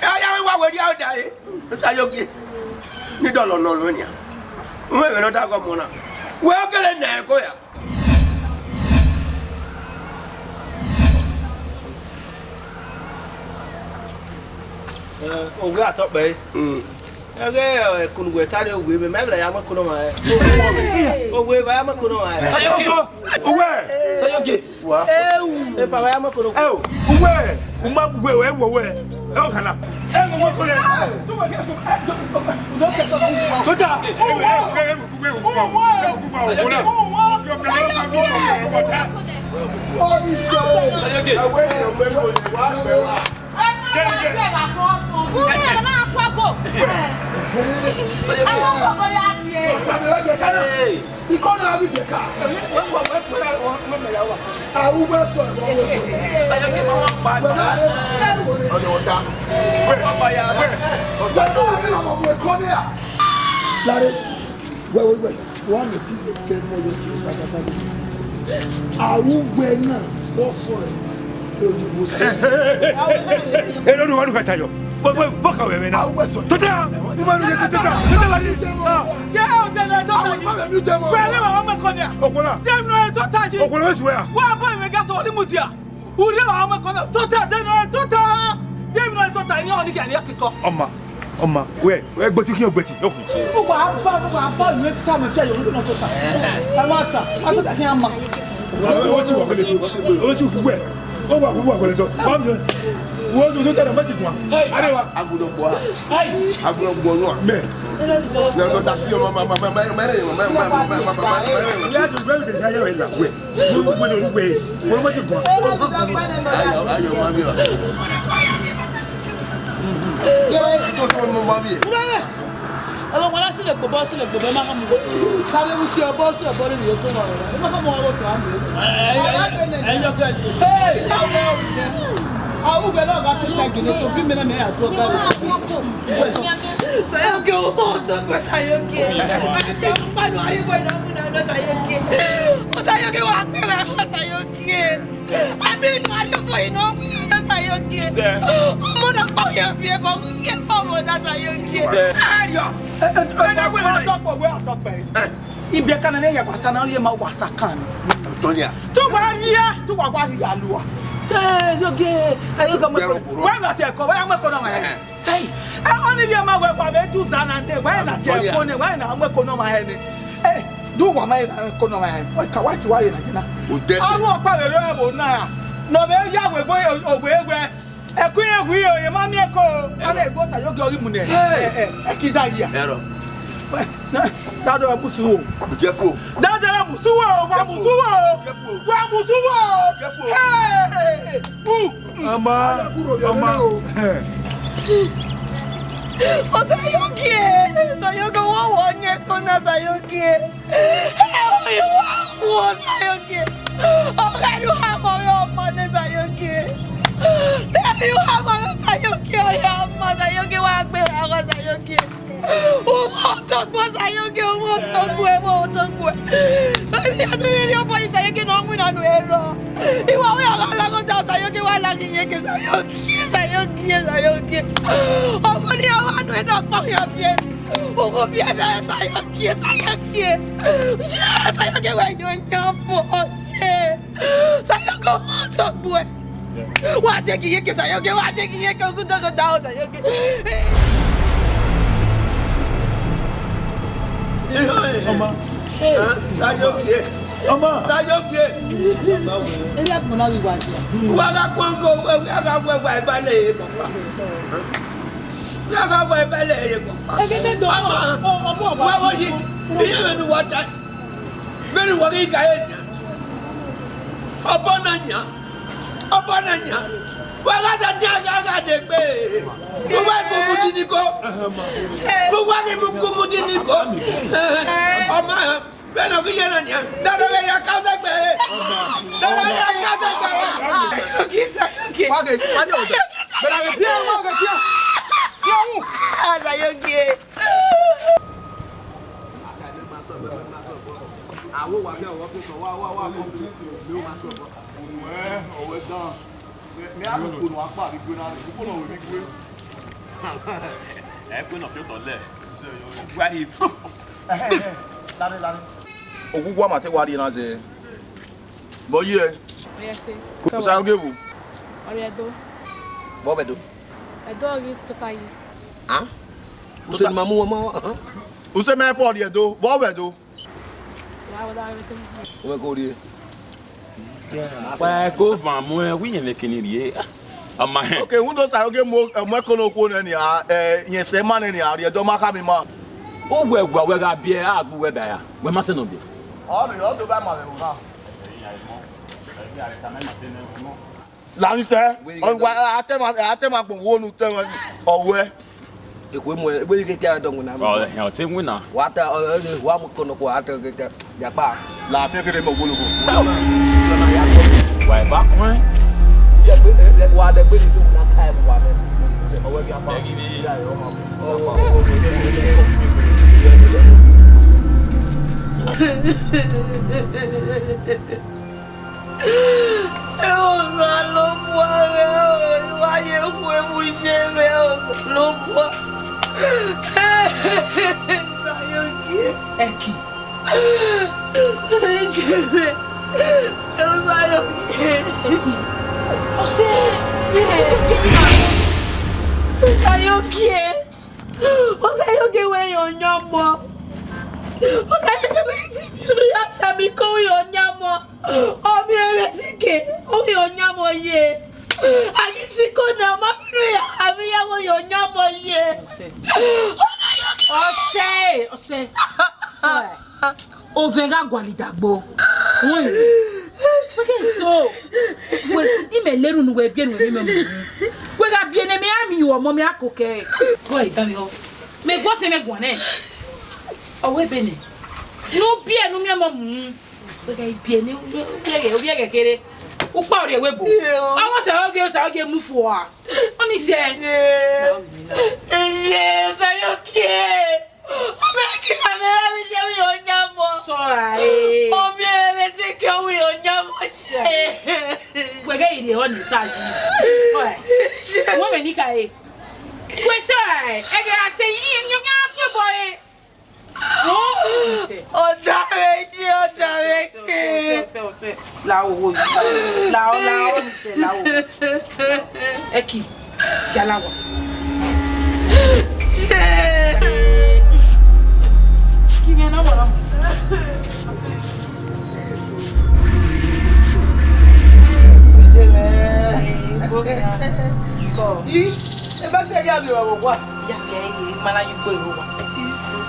Ya wa we dia da e. Sayoge. Ni dolo no lo ni. We no da go mo na. We o kele na eko ya. Ogwe atọkpe. Ege kunugwe tari ogwe be mebra ya makuno ma. Ogwe ba ya makuno ma. Sayoke. Ogwe. Sayoke. Wa. E pa ba ya makuno. Ogwe. Uma ogwe we wo we. E o kana. E mo ko le. Tota. Ero no ka tayo. Boka we na. Tota. Mo ma ru tota. Tota ba ni. Ya o de na tota. Kwele ma ma konya. Okola. Dem no tota ji. Okola we swear. Wa boy me ga so ni mutia. Uri ma konya. Tota de no tota. Dem no tota ni oni ke ni akiko. Oma, we gboti ki ogbeti. O wa ba you fi sa mo se yo no tota. E ma ta. A to ki amma. O ti wo kele. O ti ku we. O wa ku wa kele to. Wo do to na mati kwa. Arewa. Agudo boa. Agudo boa. Me. Na do ta si o ma. Ya do gbe de ya we la we. Wo do we. Wo mati kwa. Ayo ma bi. Alors voilà, si le bobo, ça veut aussi un boss, un bon lieu pour moi. Il m'a pas mon autre ah, où ben là, on va tout ça, Guinness, on peut mener à toi. Ça y est, on tombe, ça y est, ok. Pas nous arriver dans ça y est, ok. Ça y est, ok, ça y est, ok. Ami, nous arrivons, non, ça y est, ok. On n'a pas bien, bien, pas mon ça y est, ok. Il bien qu'on ait pas tant de mal à sa canne. Tonia. Tu vas rien, tu vas voir la loi. C'est ok. Ayo comme ouais na te ko ouais ma ko no hey on dit ma ouais ba be tu sanande ouais na te ko ne ouais na ma ko no ma he ne eh du wa ma ko no ma he o ka wa ti wa ye na jina o pa re o na no be ya we boy ogwe e ku egwu ye ma mi ko ana ego sa yo gori mu ne e ki da ya ero dado abusu o jefo dado abusu o wa abusu o jefo hey Ama Sayoke wo nye kona sayoke wo sayoke o ga du ha mo yo mo ne sayoke te du ha mo sayoke Sayoki. Otogbo Sayoki, otogbo e, otogbo. Abi anu eri obo Sayoki no nwi na no ero. Iwa we ala go ta Sayoki wa la kiye ke Sayoki. Omo ni awa no e no pa ya bien. Omo bi e Sayoki. Sayoki wa no nyampo. Sayoki otogbo e. Wa te kiye ke Sayoki, wa te kiye ke ku to da Sayoki. Oma. Sayoki. Oma. Sayoki. Eri akuna wi wa ji. Wa ga kongo, wa ga wa ba le ko pa. Ya ga wa ba le ko pa. Egede do omo. Wa wo yi. Iye me du wa ta. Me ni wa ga ka e. Obananya. Wa ga da ga de pe. Mo wa ko mudini ko. Ọmọ bẹ́ẹ̀ náà kí yẹn náà ní ẹ. Dáadáa bẹ́ẹ̀ yà ká sẹ́gbẹ̀ ẹ̀. Sayoki. Wage, ade ojo. Bera we pia mo ga pia. Pia mu. Sayoki. Àwo wà ní ọwọ́ fífọ wá kọ́ mi ó máa sọ bọ́. Ọ̀wẹ́ dán. Mi á lò kónú apá àdìgbò náà rẹ̀ kókó náà wò ní gbé. Ẹ pé náà fi ó tọ̀ lẹ̀. Wáyé. Láré. Ogúngbọ́ àmàtẹ́ wà rí náà ṣe. Bọ́ yí ẹ. Oya se. Kò sáré gé wò. Ori edo. Bọ́ bẹ̀ do. Edo ori tota yi. Ó ṣe ni màá mú wọn mọ́. Use mẹ́fọ́ rí ẹ̀dọ́, bọ́ bẹ̀ do. Ya wada ri ko. Ó mẹ́ kó rí ẹ. Why go from where we in the Kennedy? Okay, who does I get more economical than yes, a man in the area, don't make me man. Oh, well, we got beer, I'll go there. We mustn't know. All the bad mother. Lannister, I tell my one who tell me, or where? Ìwé mu ẹ ewé kékeré àdọ̀gùn náà. Ọ̀ ẹ̀ ọ̀tí wí náà. Wà á tẹ wà á mú kọ̀nọ̀kọ̀ wà á tẹ kékeré yàgbá. Làáfíà kéde mọ̀ gbólógbò. Lọ́nà yàtọ̀. Wà ẹ̀ bá kún ẹ́. Wà á dẹ gbé nínú náà ká ẹ̀ wà bẹ́ẹ̀. Ọwọ́ bí a bá. Eusa ló pọ̀ rẹ̀ wáyé kú ewu iṣẹ́ rẹ̀ Eusa ló pọ̀. Sayoki. Eki. Ìṣẹ̀lẹ̀ Sayoki. Eki. Ọ̀sẹ̀. Sayoki. Sayoki wẹ̀ yọ̀ nyọ́mọ́. Sayoki wẹ̀ ti mi ò yà sàmì kó yọ̀ nyọ́mọ́. Omi ẹ̀rẹ̀ síkè, omi yọ̀ nyọ́mọ́ yé. Àyíṣíkò náà má bínú yà àmì yàwó yọ̀ nyọ́mọ́ yé. Ọ̀sẹ̀. Ovega gwalidagbo. Wọ́n yìí. Wẹ́gẹ̀ so. Wẹ́ ìmẹ̀ lẹ́nu nu wẹ́ bíẹ́ nu wẹ́ mímẹ́ mu. Wẹ́gà bíẹ́ ní mi àmì ìwọ̀ mọ́ mi àkókẹ́. Bọ́ ìdámi ọ. Mẹ gbọ́ tẹ́ mẹ gbọ́n náà. Ọwọ́ ẹbẹ̀ ni. Nú bíẹ́ nu mi ọmọ mú. Wẹ́gà bíẹ́ ní wíyẹ̀ kékeré. Ukpa ọ̀rẹ́ ẹ̀wẹ́ bò. Àwọn sàwọ́gẹ́ mú fún wa. Wọ́n ní sẹ́. Sayoki. Omi ẹ̀kí kàmẹ́rà mi ṣe wí ọ̀nyàmọ́. Sọ́ra ẹ̀. Omi ẹ̀rẹ̀ sí kí wí ọ̀nyàmọ́ ṣe. Wẹ́gẹ́ ìdè ọ̀ ní táàjì. Wọ́n mẹ̀ ní kàyé. Wẹ́ sọ́ra ẹ̀. Ẹ̀gẹ̀ àṣẹ yìí ń yọ̀ngá fún bọ̀ ẹ̀. Ọ̀dà méjì. Ọ̀sẹ̀. Làwọ̀ wo yìí. Làwọ̀ nìṣẹ̀ làwọ̀. Ẹ̀kì. Jalawa. Kí ni wala. Eba se ya bi wa wa. Ya ke yi mala yu gbo wa.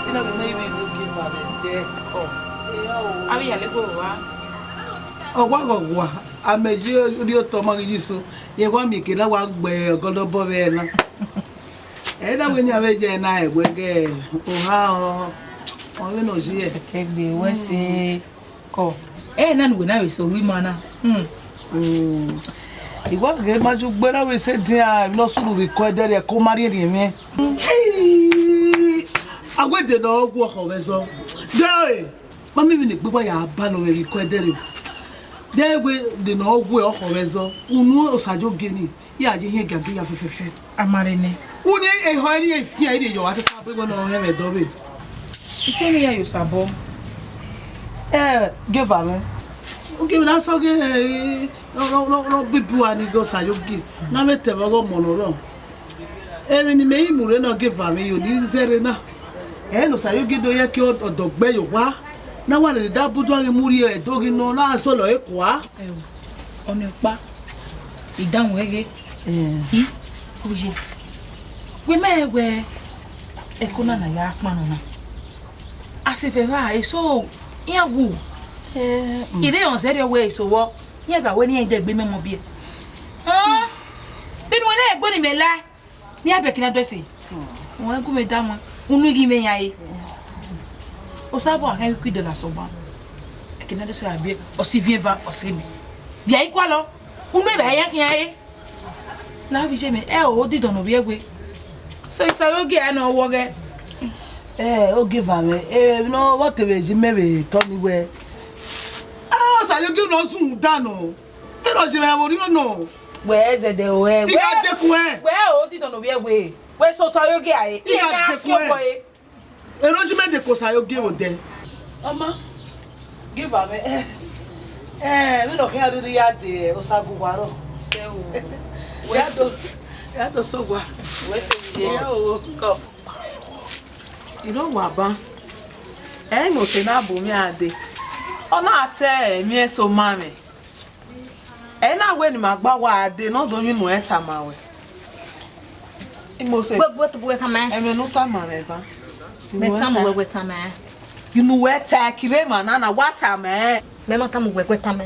Ina mi maybe you give ma be there. Abi ya le gbo wa. Ọgwa ameji ori oto mo yi so. Ye wa mi ke na wa gbe ogodobo be na. E da we ni abeje na egwege o ha o. O we no ji e. Kegbe we se ko. Na nu we na we so wi mana. Ìwọ ge ma ju gbera we se din a lo suru we ko ede re ko mari ri mi. agwede na ogwo howezo de mami mi ne gbe ya ba lo we ko edere de gbe de na ogwo howezo unu osajo geni ya je ihe gage ya fefefe amare ne uni e ho ni e fi ide yo ati pa pe go na he me do be ise mi ya yo sabo give am okay na so ge no bibu ani go sajo ge na me te go monoro ni me imure na give am yo ni zere na no sayo ge do ye ki odogbe yo wa na wa re da budu ari muri e dogi no na so lo eko wa oni pa ìdáhùn ege oje we mewe ekona na ya panu na asefeva eso yawu ide on serio we so wo yen ga we ni ide gbe memo bi binu we na egbo ni mela ni abekina dwese won ku me da won unu gi me yan e o sabo akan ku de la so ba ekina de so abi o si vient va o se mi dia ikwa lo unu be ya kian e na bi je me o di don obi egwe so isaroge na owoge o give am no what we ji mebe to mi we sayoge no sun dano e no je me mori no we ze de we iga de ku we o di don obi egwe we so sayoge aye iga de ku e no je me de ko sayoge o de mama give am me no here ri ya de o sagu waro se o ya do so gwa we se je o ko wa ba no se na bo mi ade ona ate mi so mame na we ni magba wa ade no do mi no eta mawe imo se gbogbo to buwe kama me no ta mame ba meta mo we tama you know where ta kirema na wata me me mata mo we tama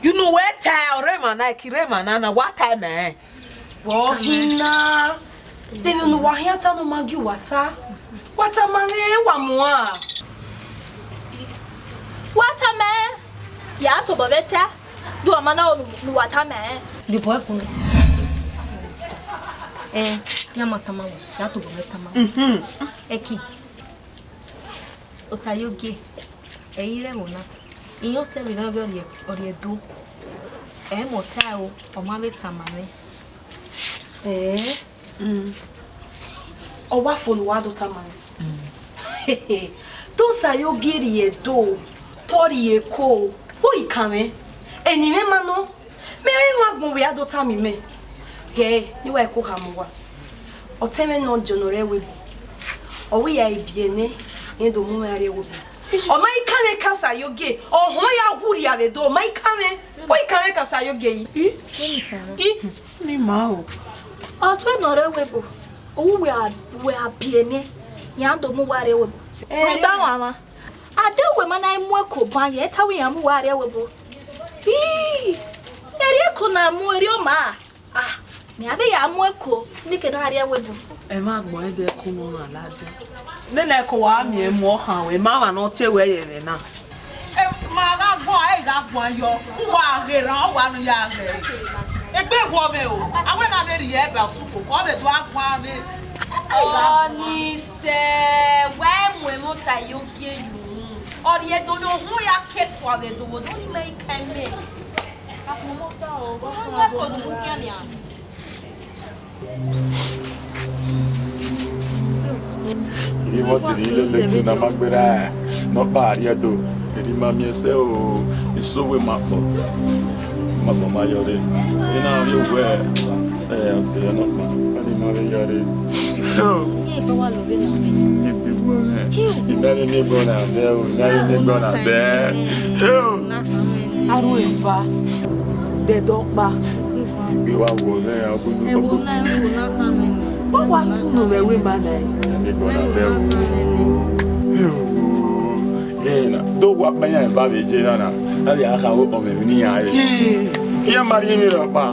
you know where ta orema na kirema na wata me wo hina de no wa hiata no magi wata wata mame wa moa wata me ya to bobeta do amana o nu wata me di boy kun ya mata ma ya to bobeta ma eki o sayoge ire wona iyo se bi na go ori edu mota o ma beta mame o wa fo wa do tamame to sayoge ri edo tori eko fo ikame eni me mano me wa gbon we adota mi me ge ni wa eko ha mo wa o teme no jonore we o we ya ibiene endo mu ya re we o mai kame ka sayoge o ho ya huri ya do mai kame o ikame ka sayoge yi ni ma o to no re we bo o we abiene ya ndo mu wa re we me da wa ma ade we mana mu eko ban ye tawe ya mu wa re we bo eri eko na mu eri o ma me abe ya mu eko ni ke na re we bo ma gbo ede ku no na laje ne na eko wa mi mu o han we ma wa no te we ye na ma ga gbo yo wa ge ran o wa nu ya ge egbe wo me o awe na be ri ye ba su ko be do agwa me oni se we mu mo sayoge yu ori edo no hu ya ke kwa be do do ni mai kan me apomo sa o bo to na ko du kia ni a Iri mo si ri le na magbera no pa ri edo iri ma mi ese o isowe mapo ma yore ina yo we ase no pa ani ma yore ni fo wa lo be na Imani ni bona de o ngai ni bona de aru efa de dokpa bi wa wo le agunu e wo na kame wa wa sunu we we ma na ni bona de o yena do wa pa ya ba be je na abi aka wo o me ni ya ya mari mi ro pa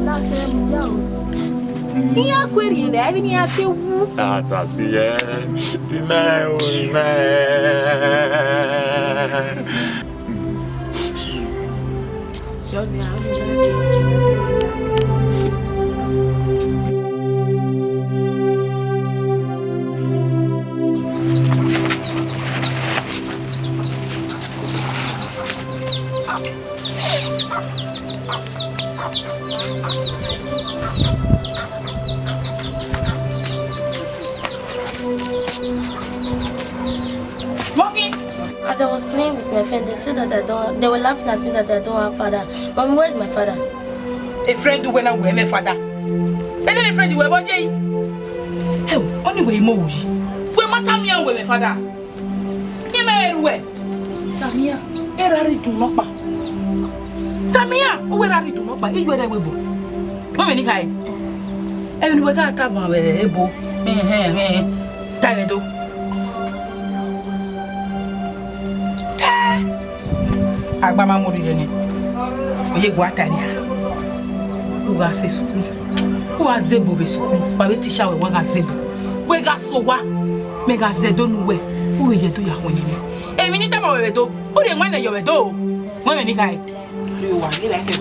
na se mu jao Ia queria, né? Vinha teu. Ah, tá se é. Não. Senhor, Walking? As I was playing with my friend, they said that they were laughing at me that I don't have father. Mommy, where's my father? A friend who went out with my father. And then a friend you were about Jay. Oh, only way emoji. Where my Tamia with my father? You may where? Tamia, erari to knock back. Tamia, where are you to knock back? You were a webo. Women, I. Even we got a abo. Tavedo. Agbama mo ri ni. Oye gwa tania. Who ga se sukun. Who ga zebo ve sukun. Ba be teacher we ga zebo. We ga so wa. Me ga zedo nu we. Who ye do ya honi ni. E mi ni ta ma we do. O de nwa na yo we do. Mo me ni kai. Ri wa ni like it.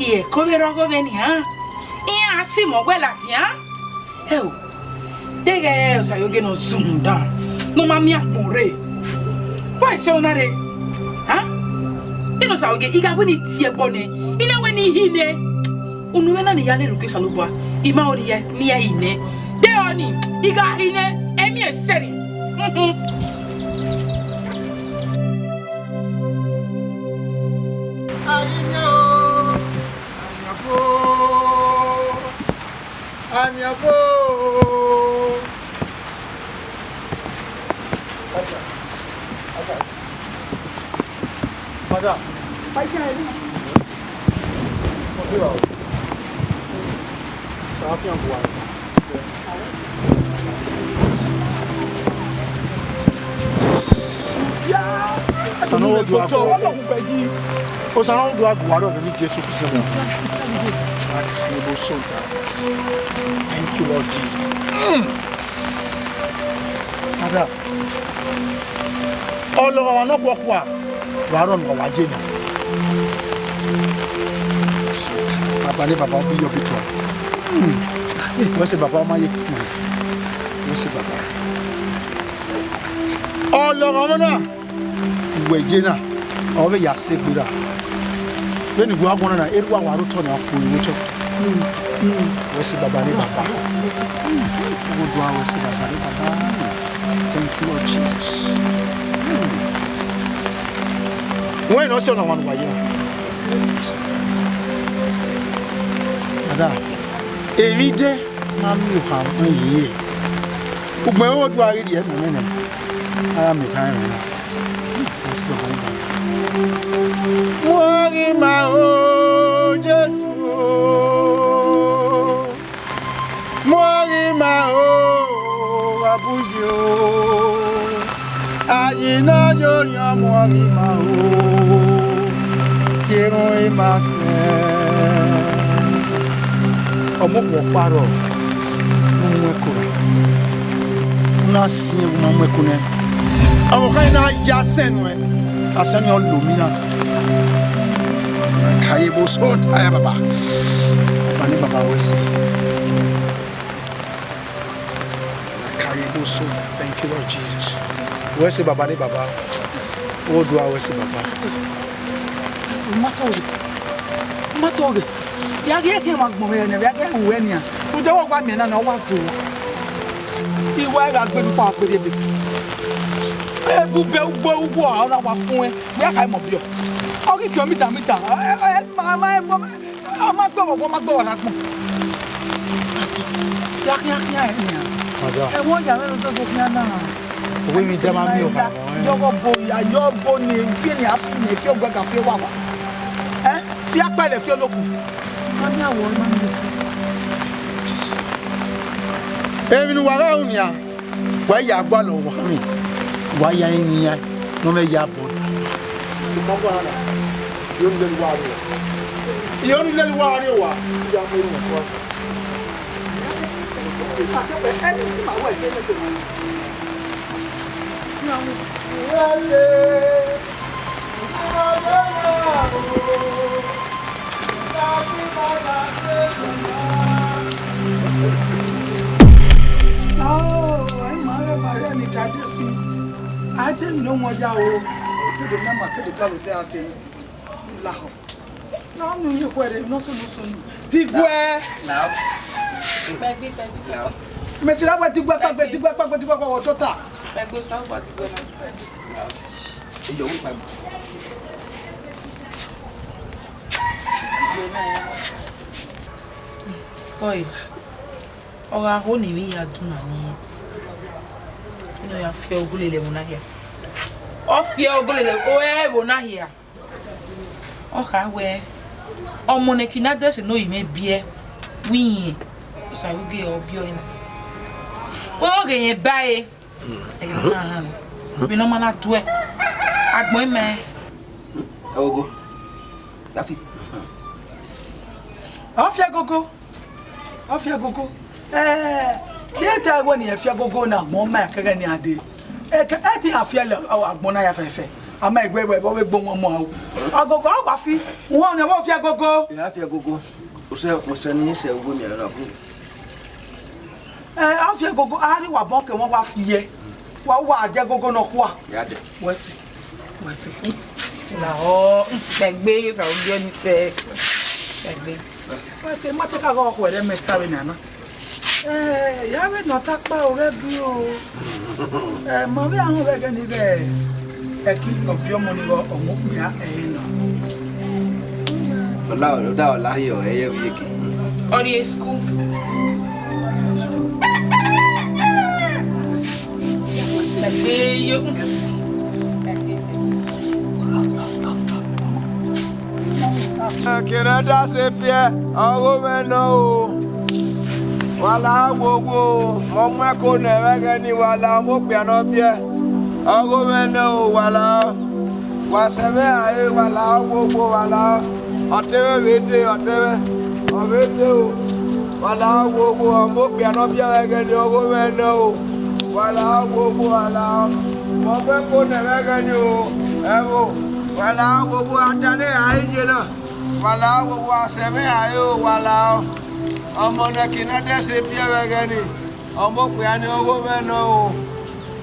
Iye ko be ro go be ni ha. Iya si mo gwe lati ha. Hell. Dege Osayoge no zoom down. No mami akore. Why so na re? Huh? Tino Osayoge iga we ni tie bone. Ina we ni hine. Unu we na ni yale ruke salubwa. Ima ori ya ni ya ine. De oni iga hine emi eseri. I'm your boy. Madam, I can't. Thank you, Lord Jesus. Madam, all of our no work, Baron or Wajina. Papa, Papa, be your picture. What's it, Papa? My what's it, Papa? All of our no Wajina, over Yasik. When you go up on it, one will turn up for you. What's it, Baba? Thank you, Lord Jesus. When also no one by you. Madam, every day, I'm you have a year. My old worry, I am a kind. Worry my own, just worry my own, Abujo. I know you're worry my own. Quiero más. Omo paro. Nasi mama kune. Amo kaina jasenwe. Asani olumina. Kaibo sot aya baba. Bani baba wesi. Kaibo sot. Thank you, Lord Jesus. Wesi baba ni baba. Odua wesi baba. Matoge. Yage ke magbo me ne yage uwe ni a. Uje wo gwa me na na wa fu. Iwa ga gbedu pa pe de. Bube ugbo a na wa fun e. Ya kai mo bio. O ki kilomita ma gbo na gbon. Ya ni a. E wo ya me so ko ni na. Owe mi de ma mi o ba. Yo bo ni fi ni afi ni fi ogba ka fi wa wa. Fi apele fi olokun. Mami awo mami. Emi nu wara unia. Wa ya gba lo wa mi. Wa ya yin ya. No me ya bo. Mo gba na. Yo ni le wa ri. Yo ni le wa ri wa. Ya mo ni ko. Akepe eni ma wa ile le te mo. I didn't know what you were. No, no, you quite no so. Tigwe. Now. Baby. Messi la wa tigwe wa tota. Baby sa wa tigwe na. Yo wi pa. Oi. Oga ho ni wi ya tuna ni. Ino ya fie ogulele mo na here. O fie ogulele o e mo na here. O ka we. Omo ne kina desi no ime bie. Wi. Sa uge obio ina. We oge yen bae. Bi no mana tuwe. Agbon me. Ogo. Tafi. Afia gogo. Data agbo ni afia gogo na mo ma kaga ni ade. Eti afia le agbo na ya fefe. Ama igwe bo we gbo won mo awo. Agogo agba fi. Won na bo afia gogo. Ya afia gogo. Ose ni se ogo mi ara bu. Afia gogo ari wa bon ke won wa fiye. Wa aje gogo no kwa. Ya de. Wesi. La o gbegbe sa oge ni se. Gbegbe. Wesi mateka go ko re meta we na. Ya we no takpa o re du o. Mo bi ahun be gani be. Eki obi omo ni go omo ya no. Ola yo eye wi ki. Ori school. Gbegbe yo. Canada se pie, ọwọ́ mẹ́nà o. Wàlá gbogbo, ọmọ ẹ̀kọ́ nẹ̀rẹ́gẹ́ ni wàlá ọmọ pìànà bíẹ́. Ọwọ́ mẹ́nà o wàlá. Wàsẹ̀mẹ́ àyè wàlá gbogbo wàlá. Ọ̀tẹ́wẹ́ wéde ọ̀tẹ́wẹ́ o. Wàlá gbogbo ọmọ pìànà bíẹ́ ni ọwọ́ mẹ́nà o. Wàlá gbogbo wàlá. Ọmọ ẹ̀kọ́ nẹ̀rẹ́gẹ́ ni o. Ẹ̀wọ̀ wàlá gbogbo àtàlẹ́ àyè jẹ náà. Wàlá gbogbo àsẹ̀mẹ́ àyè o wàlá ọmọ nẹ́kìnà dẹ́sẹ̀ bí ẹ̀rẹ́gẹ́ ni ọmọ pìá ní owó mẹ́nà o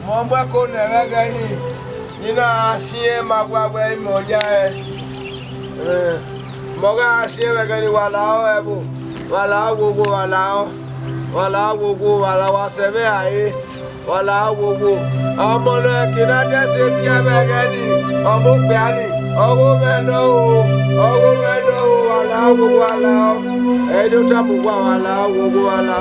mọ mẹ́kọ́ nẹ̀rẹ́gẹ́ ni nínú àṣìyẹ magbàgbẹ́ ìmọ̀já ẹ̀ mọ́gá àṣìyẹ rẹ̀gẹ́ ni wàlá ẹ̀bù wàlá gbogbo wàlá wàsẹ̀mẹ́ àyè wàlá gbogbo ọmọ nẹ́kìnà dẹ́sẹ̀ bí ẹ̀rẹ́gẹ́ ni ọmọ pìá ní owó mẹ́nà o wàlá gbogbo wàlá ẹ̀ẹ́dọ́ta gbogbo wàlá gbogbo wàlá.